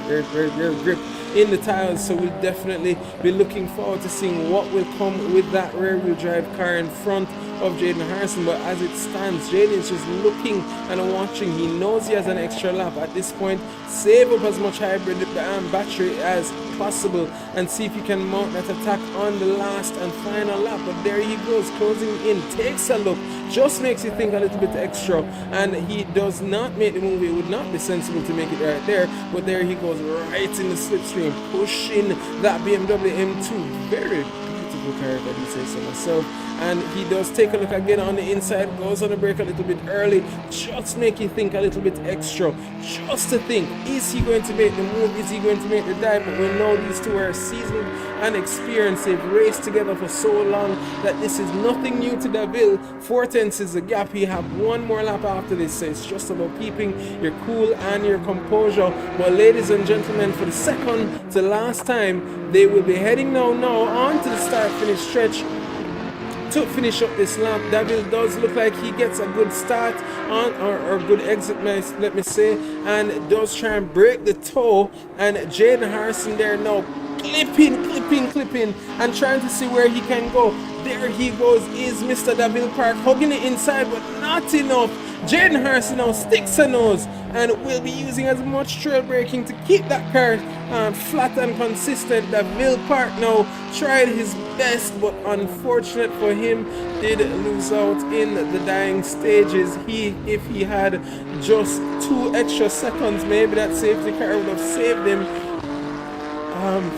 rear grip in the tires. So we'll definitely be looking forward to seeing what will come with that rear wheel drive car in front of Jaden Harrison. But as it stands, Jaden is just looking and watching. He knows he has an extra lap at this point. Save up as much hybrid battery as possible and see if he can mount that attack on the last and final lap. But there he goes, closing in, takes a look, just makes you think a little bit extra, and he does not make the move. It would not be sensible to make it right there, but there he goes, right in the slipstream, pushing that BMW M2. Very beautiful car, if I do say so myself. And he does take a look again on the inside, goes on the brake a little bit early, just make you think a little bit extra, just to think, is he going to make the move, is he going to make the dive? But we know these two are seasoned and experienced. They've raced together for so long that this is nothing new to Deville. 4/10 is the gap. He have 1 more lap after this, so it's just about keeping your cool and your composure. But ladies and gentlemen, for the second to last time, they will be heading now on to the start-finish stretch to finish up this lap. Deville does look like he gets a good start on, or good exit, let me say, and does try and break the toe. And Jaden Harrison there now clipping, and trying to see where he can go. There he goes, is Mr. Deville Park hugging it inside, but not enough. Jaden Harrison now sticks a nose and will be using as much trail braking to keep that car flat and consistent. Deville Park now tried his best, but unfortunate for him, did lose out in the dying stages. If he had just 2 extra seconds, maybe that safety car would have saved him.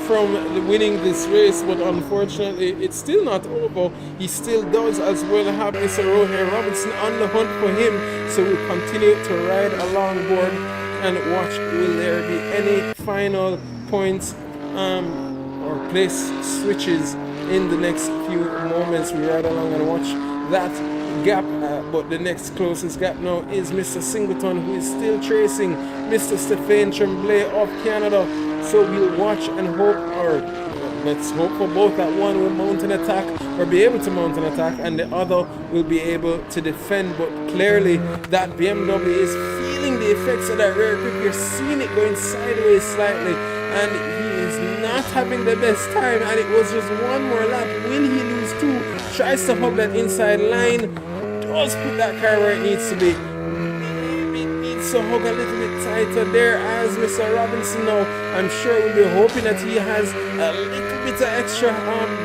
from winning this race, but unfortunately it's still not over. He still does as well have Mr. Rohit Robinson on the hunt for him, so we'll continue to ride along board and watch will there be any final points or place switches in the next few moments. We ride along and watch that gap, but the next closest gap now is Mr. Singleton, who is still chasing Mr. Stéphane Tremblay of Canada. So we'll watch and hope, or let's hope for both, that one will mount an attack or be able to mount an attack and the other will be able to defend. But clearly that BMW is feeling the effects of that rear grip. You're seeing it going sideways slightly and he is not having the best time, and it was just one more lap. Will he lose two? Tries to hug that inside line, does put that car where it needs to be. So hug a little bit tighter there as Mr. Robinson now, I'm sure we'll be hoping that he has a little bit of extra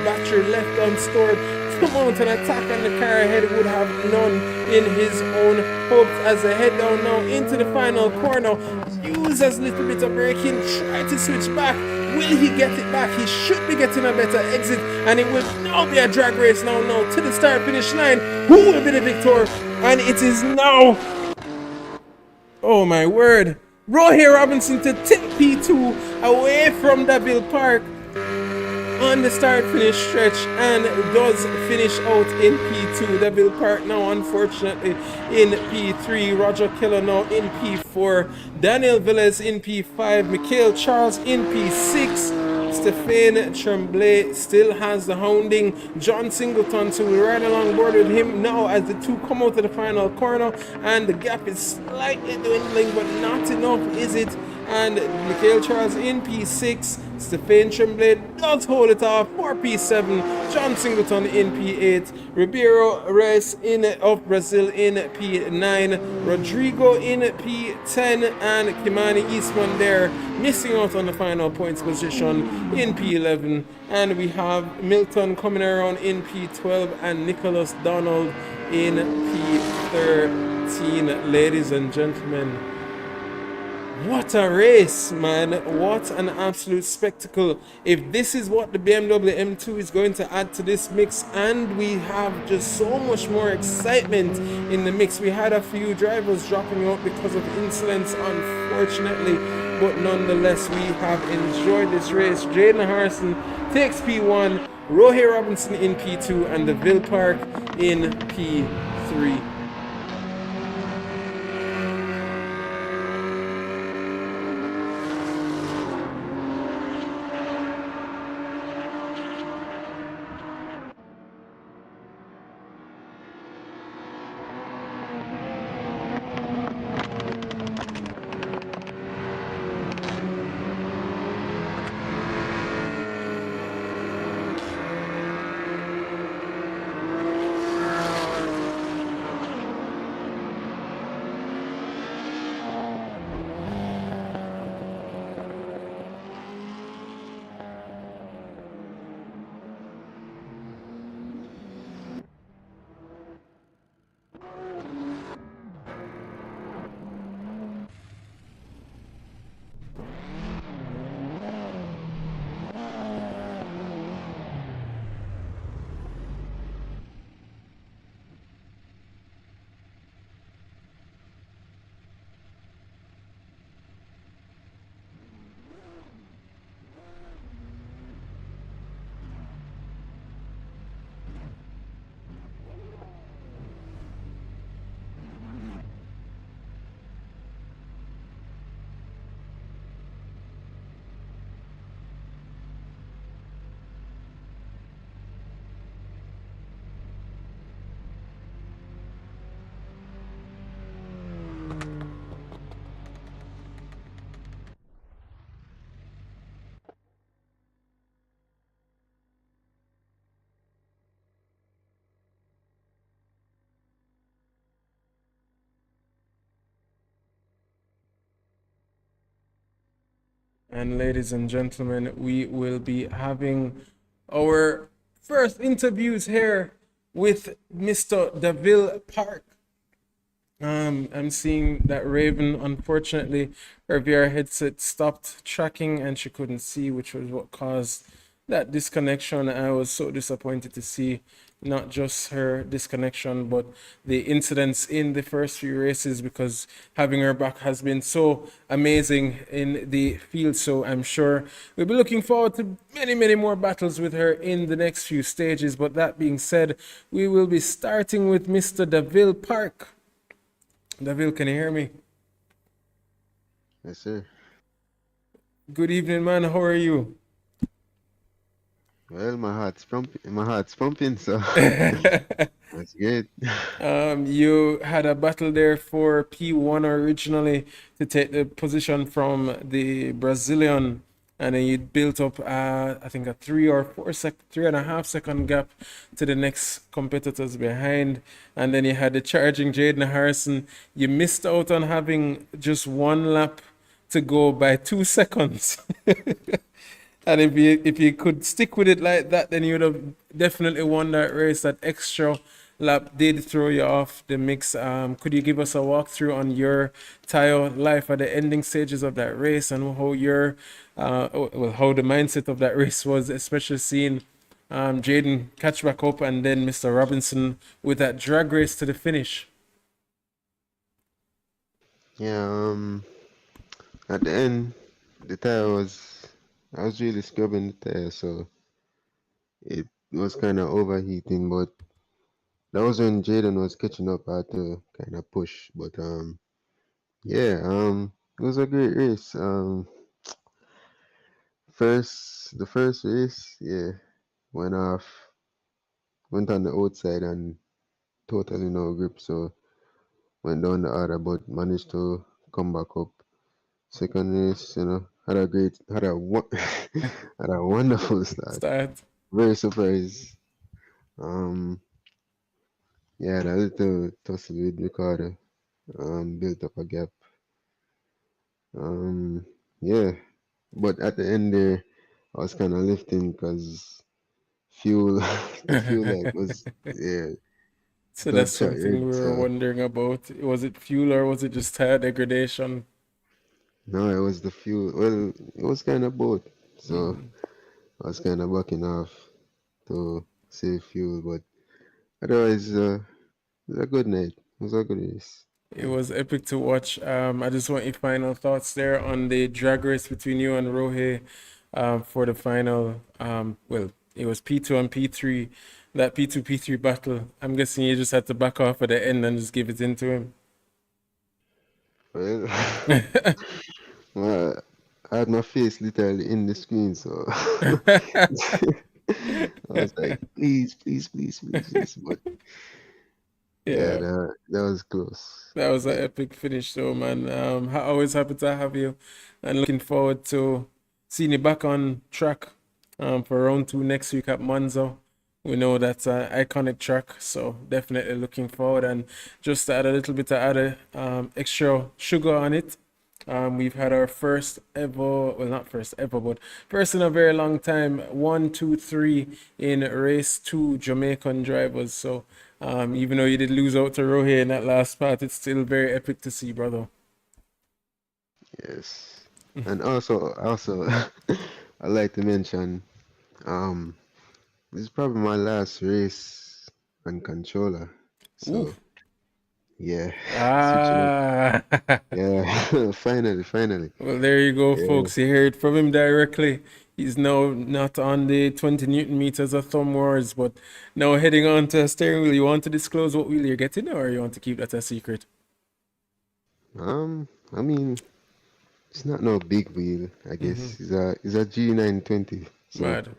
battery left unstored to mount an attack, and the car ahead would have none in his own hopes as they head down now into the final corner. Use as little bit of braking, try to switch back. Will he get it back? He should be getting a better exit, and it will now be a drag race now to the start finish line. Who will be the victor? And it is now, oh my word, Rohit Robinson to take P2 away from Daville Park on the start finish stretch, and does finish out in P2. Daville Park now unfortunately in P3, Roger Keller now in P4, Daniel Velez in P5, Mikhail Charles in P6, Stéphane Tremblay still has the hounding. John Singleton, so we ride along board with him now as the two come out of the final corner, and the gap is slightly dwindling, but not enough, is it? And Mikhail Charles in P6, Stéphane Tremblay does hold it off for P7, John Singleton in P8, Ribeiro Reyes of Brazil in P9, Rodrigo in P10, and Kimani Eastman there missing out on the final points position in P11. And we have Milton coming around in P12 and Nicholas Donald in P13. Ladies and gentlemen, what a race, man. What an absolute spectacle. If this is what the BMW M2 is going to add to this mix, and we have just so much more excitement in the mix. We had a few drivers dropping out because of incidents, unfortunately, but nonetheless we have enjoyed this race. Jaden Harrison takes P1, Rohit Robinson in P2, and Daville Park in P3. And ladies and gentlemen, we will be having our first interviews here with Mr. Daville Park. I'm seeing that Raven, unfortunately, her VR headset stopped tracking and she couldn't see, which was what caused that disconnection. I was so disappointed to see not just her disconnection, but the incidents in the first few races, because having her back has been so amazing in the field. So I'm sure we'll be looking forward to many, many more battles with her in the next few stages. But that being said, we will be starting with Mr. Deville Park. Davil, can you hear me? Yes, sir. Good evening, man. How are you? Well, my heart's pumping, so that's good. You had a battle there for P1 originally to take the position from the Brazilian, and then you built up, I think, a 3.5 second gap to the next competitors behind, and then you had the charging Jaden Harrison. You missed out on having just one lap to go by 2 seconds. And if you could stick with it like that, then you would have definitely won that race. That extra lap did throw you off the mix. Could you give us a walkthrough on your tire life at the ending stages of that race, and how your how the mindset of that race was, especially seeing Jaden catch back up and then Mr. Robinson with that drag race to the finish? Yeah, at the end, the tire I was really scrubbing the tire, so it was kind of overheating, but that was when Jaden was catching up. I had to kind of push, but yeah, it was a great race. The first race, yeah, went off, went on the outside and totally no grip, so went down the other, but managed to come back up. Second race, had a wonderful start. Start. Very surprised. Um, yeah, that little tussle with Ricardo, built up a gap. Um, yeah, but at the end there, I was kind of lifting because fuel, the fuel like was, yeah, So that's blood shot something red. we were So wondering about. Was it fuel or was it just tire degradation? no, it was the fuel. Well, it was kind of both. So Mm. I was kind of backing off to save fuel, but otherwise, it was a good night. It was a good race. It was epic to watch. I just want your final thoughts there on the drag race between you and Rohe for the final. Well, it was P2 and P3. That P2 P3 battle. I'm guessing you just had to back off at the end and just give it into him. Well, well, I had my face literally in the screen, so I was like, please, please, please, please, please. But yeah, Yeah. that was close. That was an Yeah, epic finish, though, man. Always happy to have you, and looking forward to seeing you back on track for round 2 next week at Monza. We know that's an iconic track, so definitely looking forward. And just to add a little bit of added extra sugar on it, we've had our first ever, well, not first ever, but first in a very long time, 1, 2, 3 in race 2 Jamaican drivers. So even though you did lose out to Rohe in that last part, it's still very epic to see, brother. yes. And also, I'd like to mention, um, this is probably my last race on controller. Ooh. So yeah, switching up. Ah. Yeah, finally. Well, there you go, Yeah. folks. You hear it from him directly. He's now not on the 20 Newton meters of thumb wars, but now heading on to a steering wheel. You want to disclose what wheel you're getting, or you want to keep that a secret? I mean, it's not no big wheel, I Mm-hmm. guess. It's a G920. So Mad.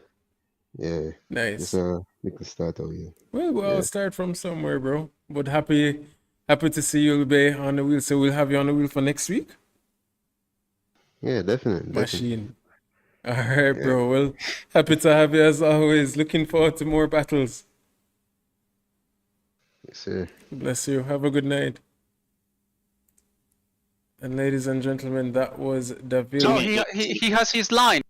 yeah, just Nice. a little starter wheel. Well, we'll all Yeah. start from somewhere, bro. But happy to see you be on the wheel. So we'll have you on the wheel for next week. Yeah, definitely. Machine. All right, Yeah. bro. Well, happy to have you as always. Looking forward to more battles. Yes, sir. Bless you. Have a good night. And ladies and gentlemen, that was Davil. So he has his line.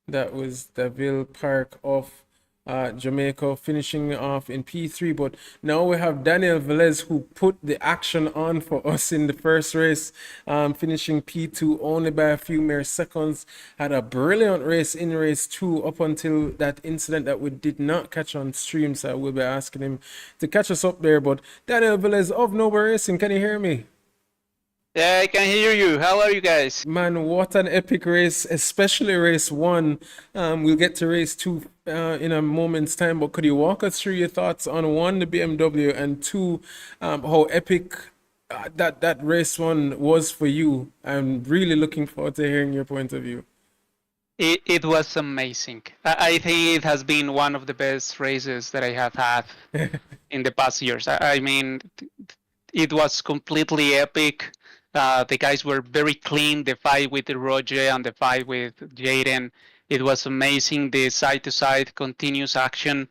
That was Davil Park of Jamaica, finishing off in P3. But now we have Daniel Velez, who put the action on for us in the first race, finishing P2 only by a few mere seconds. Had a brilliant race in race 2 up until that incident that we did not catch on stream. So I will be asking him to catch us up there. But Daniel Velez of Noble Racing, can you hear me? Yeah, I can hear you. How are you guys? Man, what an epic race, especially race 1. We'll get to race 2 in a moment's time, but could you walk us through your thoughts on 1, the BMW, and 2, how epic that race 1 was for you? I'm really looking forward to hearing your point of view. It was amazing. I think it has been one of the best races that I have had in the past years. I mean, it was completely epic. The guys were very clean. The fight with Roger and the fight with Jaden, it was amazing. The side-to-side continuous action.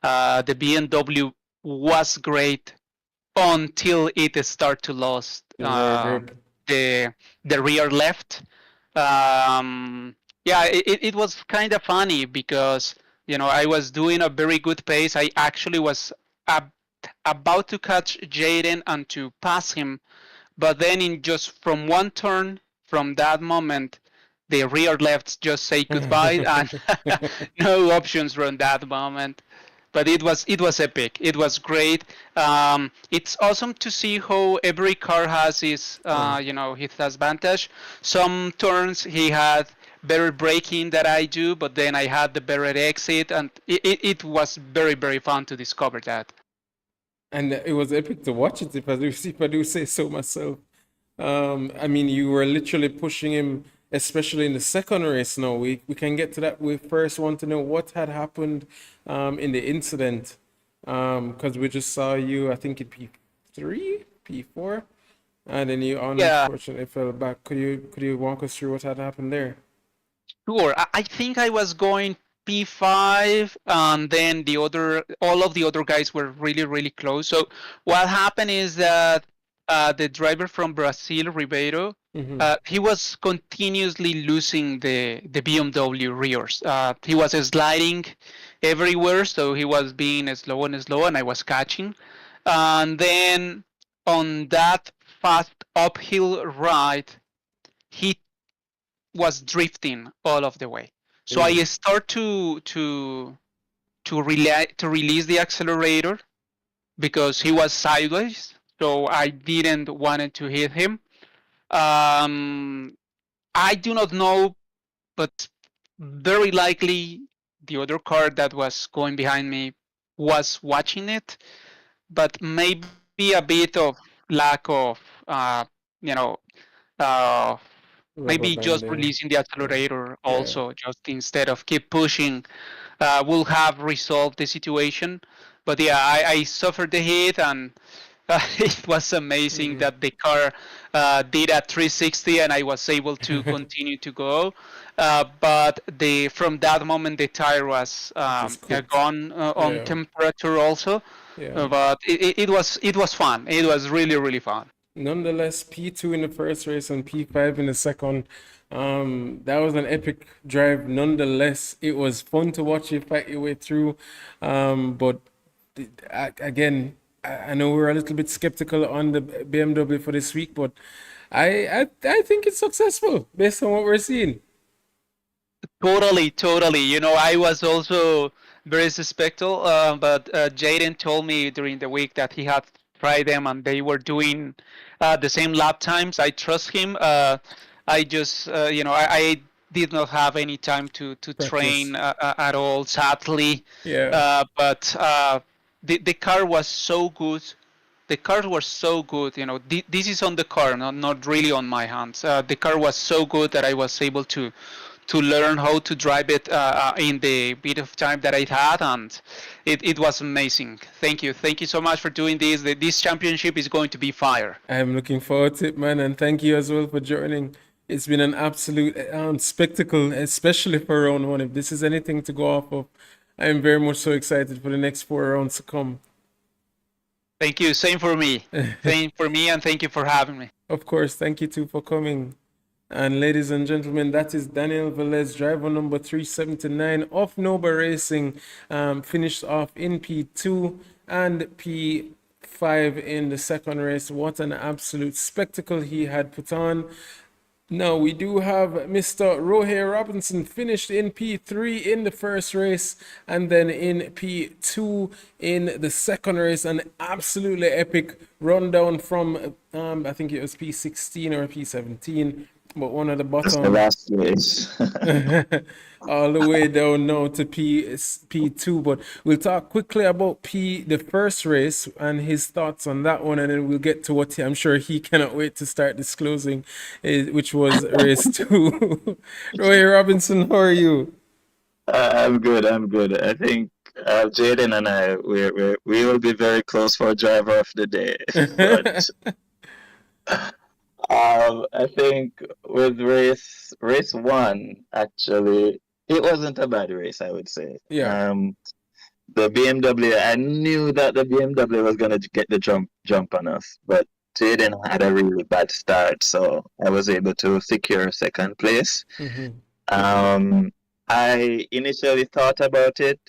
The BMW was great until it started to lose the rear left. Yeah, it was kind of funny because I was doing a very good pace. I actually was about to catch Jaden and to pass him. But then in just from one turn, from that moment, the rear lefts just say goodbye and no options from that moment. But it was epic. It was great. It's awesome to see how every car has his advantage. Some turns he had better braking than I do, but then I had the better exit, and it was very, very fun to discover that. And it was epic to watch it, if I do say so myself. I mean, you were literally pushing him, especially in the second race. Now we can get to that. We first want to know what had happened in the incident, because we just saw you, I think, in P3, P4, and then you unfortunately fell back. Could you walk us through what had happened there? Sure. I think I was going P5, and then all of the other guys were really, really close. So what happened is that the driver from Brazil, Ribeiro, he was continuously losing the BMW rears. He was sliding everywhere, so he was being slow, and I was catching. And then on that fast uphill ride, he was drifting all of the way. So I start to release the accelerator because he was sideways. So I didn't want to hit him. I do not know, but very likely the other car that was going behind me was watching it, but maybe a bit of lack of, maybe just releasing the accelerator also, just instead of keep pushing, will have resolved the situation. But yeah, I suffered the hit, and it was amazing that the car did a 360 and I was able to continue to go. But from that moment, the tire was gone on temperature also. But it was fun. It was really, really fun. Nonetheless, P2 in the first race and P5 in the second. That was an epic drive. Nonetheless, it was fun to watch you fight your way through. But again, I know we're a little bit skeptical on the BMW for this week, but I think it's successful based on what we're seeing. Totally. I was also very suspectful, but Jaden told me during the week that he had tried them and they were doing the same lap times. I trust him. I just, I did not have any time to train at all, sadly. But the car was so good. The cars were so good. This is on the car, not really on my hands. The car was so good that I was able to learn how to drive it in the bit of time that I had, and it was amazing. Thank you so much for doing this. This championship is going to be fire. I'm looking forward to it, man, and thank you as well for joining. It's been an absolute spectacle, especially for round 1. If this is anything to go off of, I'm very much so excited for the next 4 rounds to come. Thank you. Same for me. Same for me, and thank you for having me. Of course. Thank you too for coming. And ladies and gentlemen, that is Daniel Velez, driver number 379 of Nova Racing, finished off in P2 and P5 in the second race. What an absolute spectacle he had put on. Now we do have Mr. Rohey Robinson finished in P3 in the first race and then in P2 in the second race. An absolutely epic rundown from I think it was P16 or P17, but one of the That's the bottom last race. all the way down now to P2. But we'll talk quickly about the first race and his thoughts on that one, and then we'll get to what I'm sure he cannot wait to start disclosing, which was race 2. Roy Robinson, how are you? I'm good. I'm good. I think Jaden and I we will be very close for driver of the day. But I think with race one, actually, it wasn't a bad race, I would say. Yeah. The BMW, I knew that the BMW was gonna get the jump on us, but Jaden had a really bad start, so I was able to secure second place. I initially thought about it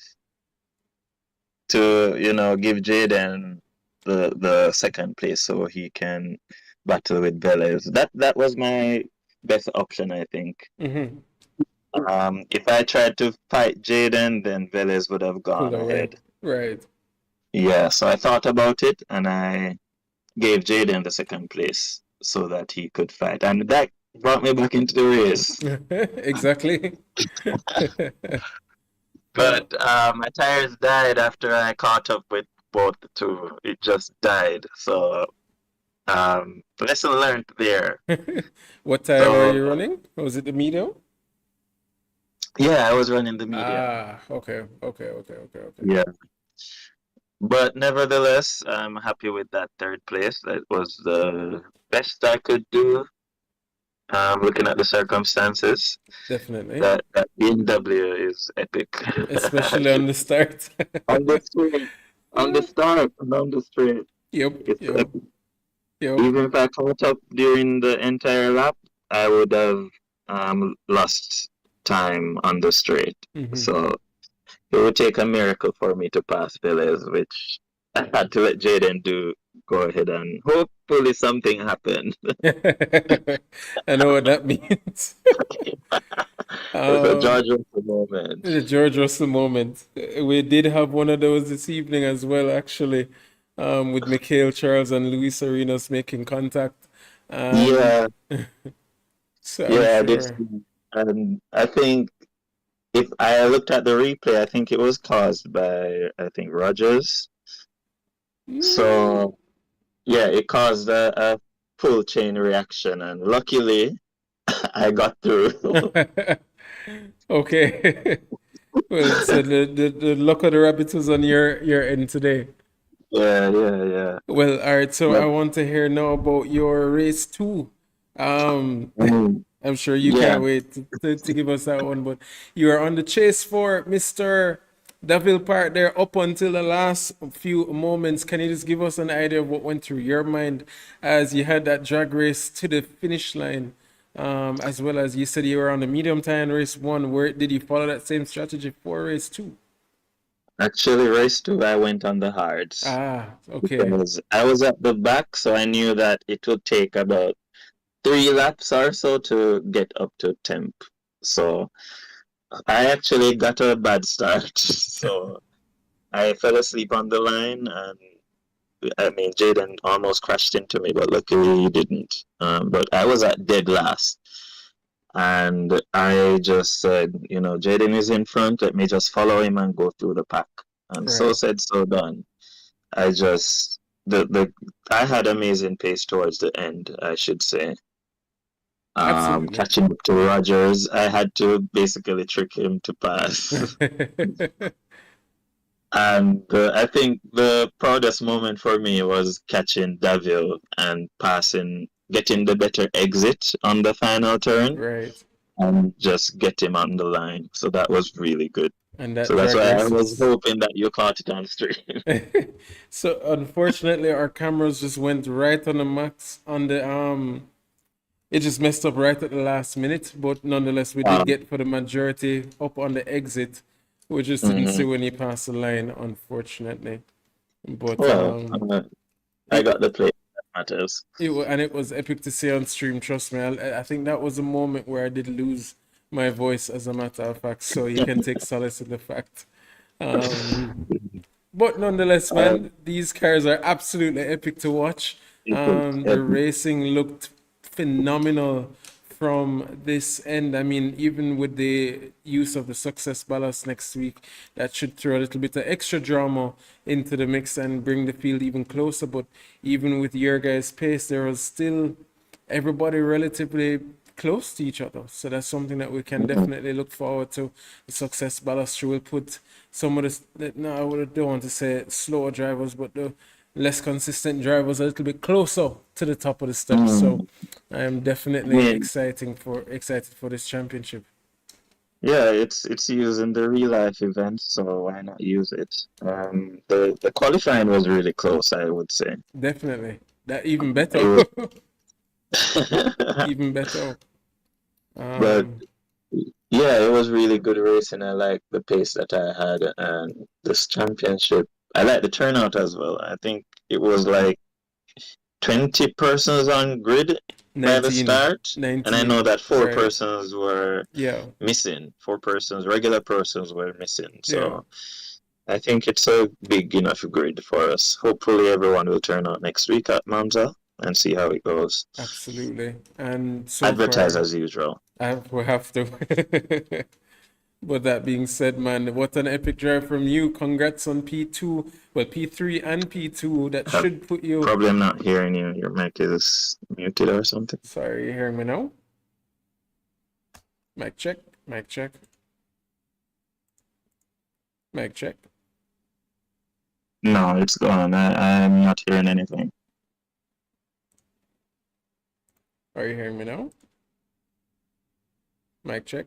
to, give Jaden the second place so he can battle with Velez. That was my best option, I think. If I tried to fight Jaden, then Velez would have gone ahead. Right. Yeah, so I thought about it and I gave Jaden the second place so that he could fight. And that brought me back into the race. Exactly. But my tires died after I caught up with both the two. It just died. So lesson learned there. What tire were you running? Was it the medium? Yeah, I was running the medium. Okay. Yeah. But nevertheless, I'm happy with that third place. That was the best I could do, looking at the circumstances. Definitely. That BMW is epic. Especially on the start. On the straight. On the start and on the straight. Yep. Even if I caught up during the entire lap, I would have lost time on the straight. So it would take a miracle for me to pass Velez, which I had to let Jaden go ahead and hopefully something happened. I know what that means. It's a George Russell moment. The George Russell moment. We did have one of those this evening as well, actually, with Mikhail Charles and Luis Arenas making contact. Yeah. So yeah, sure. and I think if I looked at the replay, I think it was caused by, Rogers. So, yeah, it caused a full chain reaction, and luckily, I got through. Okay. Well, so the luck of the rabbit was on your end today. Yeah. Well, all right. So I want to hear now about your race 2. I'm sure you can't wait to give us that one, but you are on the chase for Mr. Davil Park there up until the last few moments. Can you just give us an idea of what went through your mind as you had that drag race to the finish line, as well as you said you were on the medium tire in race 1. Where did you follow that same strategy for race 2? Actually, race 2, I went on the hards. Okay. Because I was at the back, so I knew that it would take about 3 laps or so to get up to temp. So I actually got a bad start. So I fell asleep on the line, and Jaden almost crashed into me, but luckily he didn't. But I was at dead last. And I just said, Jaden is in front, let me just follow him and go through the pack. And so said, so done. I just, I had amazing pace towards the end, I should say. Catching up to Rogers, I had to basically trick him to pass. And I think the proudest moment for me was catching Davil and getting the better exit on the final turn. Right. And just get him on the line. So that was really good. And that so that's why I was hoping that you caught it on stream. So unfortunately, our cameras just went right on the max on the It just messed up right at the last minute, but nonetheless, we did get for the majority up on the exit. We just didn't see when he passed the line, unfortunately. But Well, I got the play. That matters. it was epic to see on stream. Trust me, I think that was a moment where I did lose my voice, as a matter of fact. So you can take solace in the fact. But nonetheless, man, these cars are absolutely epic to watch. The racing looked phenomenal from this end. I mean, even with the use of the success ballast next week, that should throw a little bit of extra drama into the mix and bring the field even closer. But even with your guys' pace, there was still everybody relatively close to each other. So that's something that we can definitely look forward to. The success ballast will put some of the, no, I don't want to say slower drivers, but the less consistent drivers a little bit closer to the top of the steps. So I am definitely excited for this championship. Yeah, it's used in the real life event, so why not use it? The qualifying was really close, I would say. Definitely. That even better. Even better. But yeah, it was really good racing. I like the pace that I had, and this championship. I like the turnout as well. I think it was like 20 persons on grid by the start, 19, and I know that four right. persons were missing. 4 persons, regular persons, were missing. So I think it's a big enough grid for us. Hopefully, everyone will turn out next week at Monza and see how it goes. Absolutely. And so advertise far, as usual. We have to. But that being said, man, what an epic drive from you. Congrats on P2, well, P3 and P2. That should put you... Probably I'm not hearing you. Your mic is muted or something. Sorry, you hearing me now? Mic check, mic check. Mic check. No, it's gone. I'm not hearing anything. Are you hearing me now? Mic check.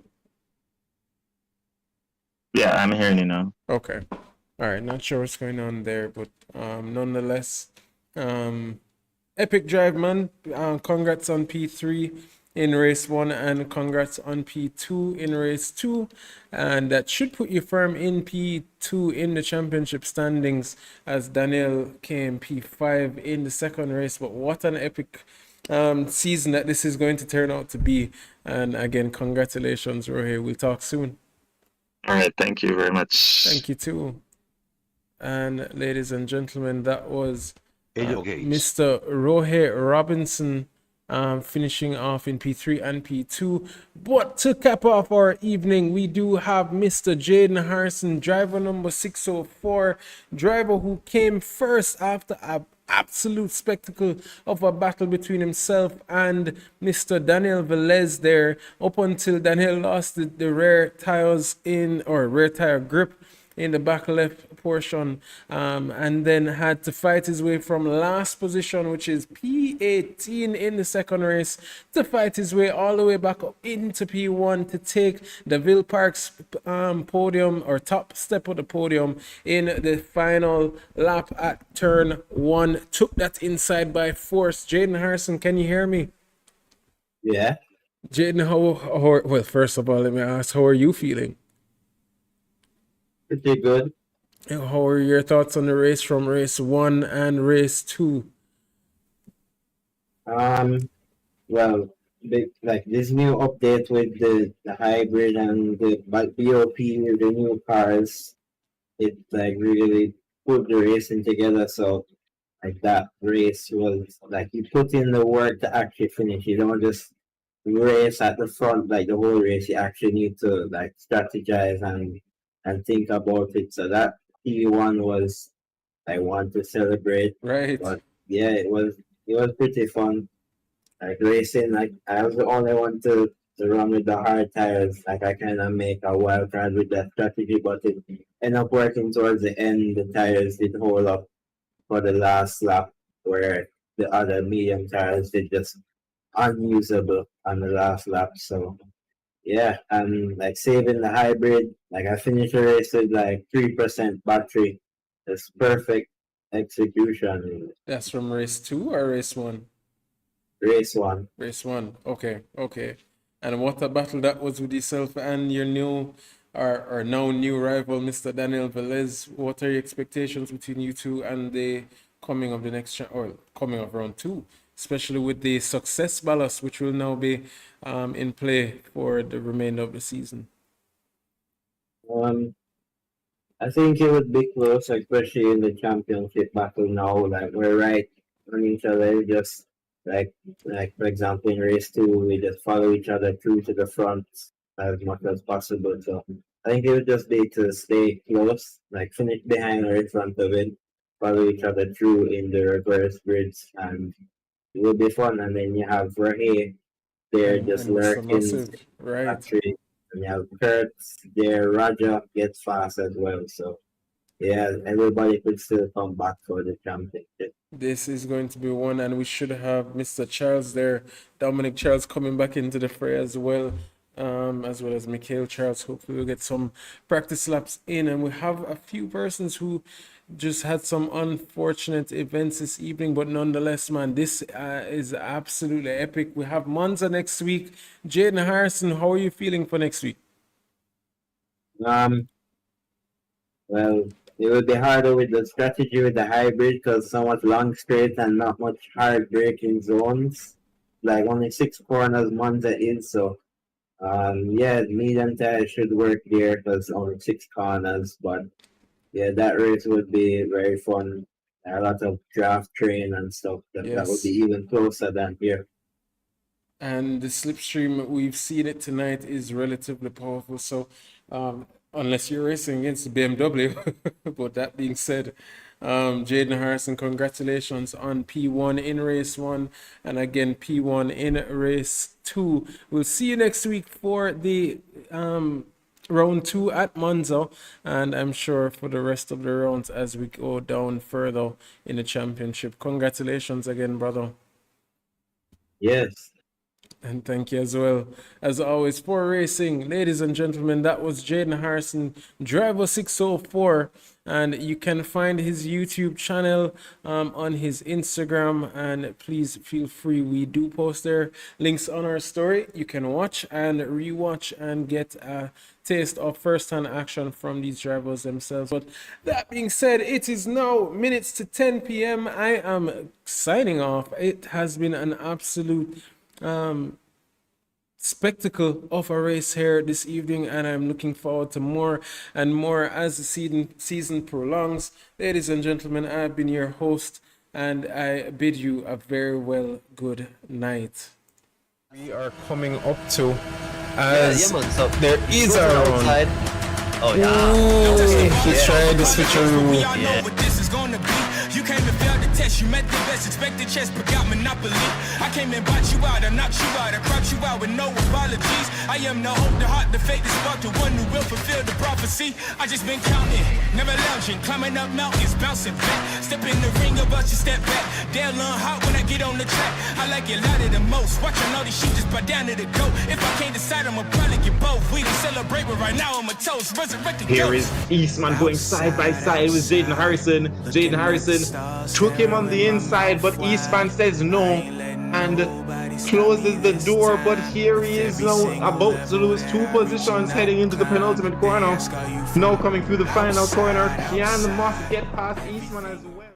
Yeah, I'm hearing you now. Okay. All right. Not sure what's going on there, but nonetheless, epic drive, man. Congrats on P3 in race 1 and congrats on P2 in race 2. And that should put you firm in P2 in the championship standings, as Daniel came P5 in the second race. But what an epic season that this is going to turn out to be. And again, congratulations, Rohe. We'll talk soon. All right, thank you very much. Thank you too. And ladies and gentlemen, that was Mr. Rohe Robinson finishing off in P3 and P2. But to cap off our evening, we do have Mr. Jaden Harrison, driver number 604, driver who came first after a absolute spectacle of a battle between himself and Mr. Daniel Velez there, up until Daniel lost the rear tires rear tire grip in the back left portion, and then had to fight his way from last position, which is P18 in the second race, to fight his way all the way back up into P1 to take the Ville Park's podium, or top step of the podium, in the final lap at turn 1. Took that inside by force. Jaden Harrison, can you hear me? Yeah. Jaden, well, first of all, let me ask, how are you feeling? Pretty good. How are your thoughts on the race from race 1 and race 2? Well, like this new update with the hybrid and the BOP, the new cars, it like really put the racing together. So like that race was like you put in the work to actually finish. You don't just race at the front like the whole race. You actually need to like strategize and think about it. So that P1 was I want to celebrate. Right. But yeah, it was pretty fun. Like racing, like I was the only one to run with the hard tires. Like I kinda make a wild card with that strategy, but it ended up working towards the end. The tires did hold up for the last lap, where the other medium tires did just unusable on the last lap. So yeah, and like saving the hybrid, like I finished the race with like 3% battery. It's perfect execution. That's from race 2 or race 1? race one. Race 1. Okay, okay. And what a battle that was with yourself and your new or now new rival, Mr. Daniel Velez. What are your expectations between you two and the coming of the next or coming of round 2, especially with the success ballast, which will now be in play for the remainder of the season? I think it would be close, especially in the championship battle now. Like we're right on each other. Just like for example in race 2, we just follow each other through to the front as much as possible. So I think it would just be to stay close, like finish behind or in front of it, follow each other through in the reverse grids, and it will be fun. And then you have Rahe there just And Mr. lurking Massive, right? factory. And you have Kurt there, Raja gets fast as well. So yeah, everybody could still come back for the championship. This is going to be one, and we should have Mr. Charles there, Dominic Charles coming back into the fray as well as Mikhail Charles. Hopefully we'll get some practice laps in, and we have a few persons who just had some unfortunate events this evening, but nonetheless, man, this is absolutely epic. We have Monza next week. Jaden Harrison, how are you feeling for next week? Well, it would be harder with the strategy with the hybrid because so much long straight and not much hard braking zones. Like only 6 corners Monza is, so yeah, medium tire should work there because only 6 corners. But yeah, that race would be very fun. A lot of draft train and stuff. That would be even closer than here. And the slipstream, we've seen it tonight, is relatively powerful. So unless you're racing against the BMW. But that being said, Jaden Harrison, congratulations on P1 in race 1 and again P1 in race 2. We'll see you next week for the round 2 at Monza, and I'm sure for the rest of the rounds as we go down further in the championship. Congratulations again, brother. Yes. And thank you as well. As always, for racing, ladies and gentlemen, that was Jaden Harrison, driver 604. And you can find his YouTube channel on his Instagram. And please feel free. We do post there links on our story. You can watch and rewatch and get a taste of first-hand action from these drivers themselves. But that being said, it is now minutes to 10 p.m. I am signing off. It has been an absolute spectacle of a race here this evening, and I'm looking forward to more and more as the season prolongs. Ladies and gentlemen, I've been your host, and I bid you a very well good night. We are coming up to as man, so there is a run. outside. Oh yeah. He tried the switcheroo. We all know what this is gonna be. You came and failed the test, you met the best, expected chess, but got monopoly. I came and bought you out, I knocked you out, I cropped you out with no apologies. I am the hope, the heart, the faith, the spark, the one who will fulfill the prophecy. I just been counting, never lounging, climbing up mountains, bouncing back. Step in the ring, about you step back. They'll learn hot when I get on the track. I like it louder the most. Watching all these shoot just by down to the goat. If I can't decide, I'ma probably get both. We done celebrate, but right now I'm a toast. Resurrected. Here is Eastman going side by side with Jaden Harrison. Jaden Harrison took him on the inside, but Eastman says no and closes the door. But here he is now about to lose 2 positions heading into the penultimate corner. Now coming through the final corner, can Moss get past Eastman as well?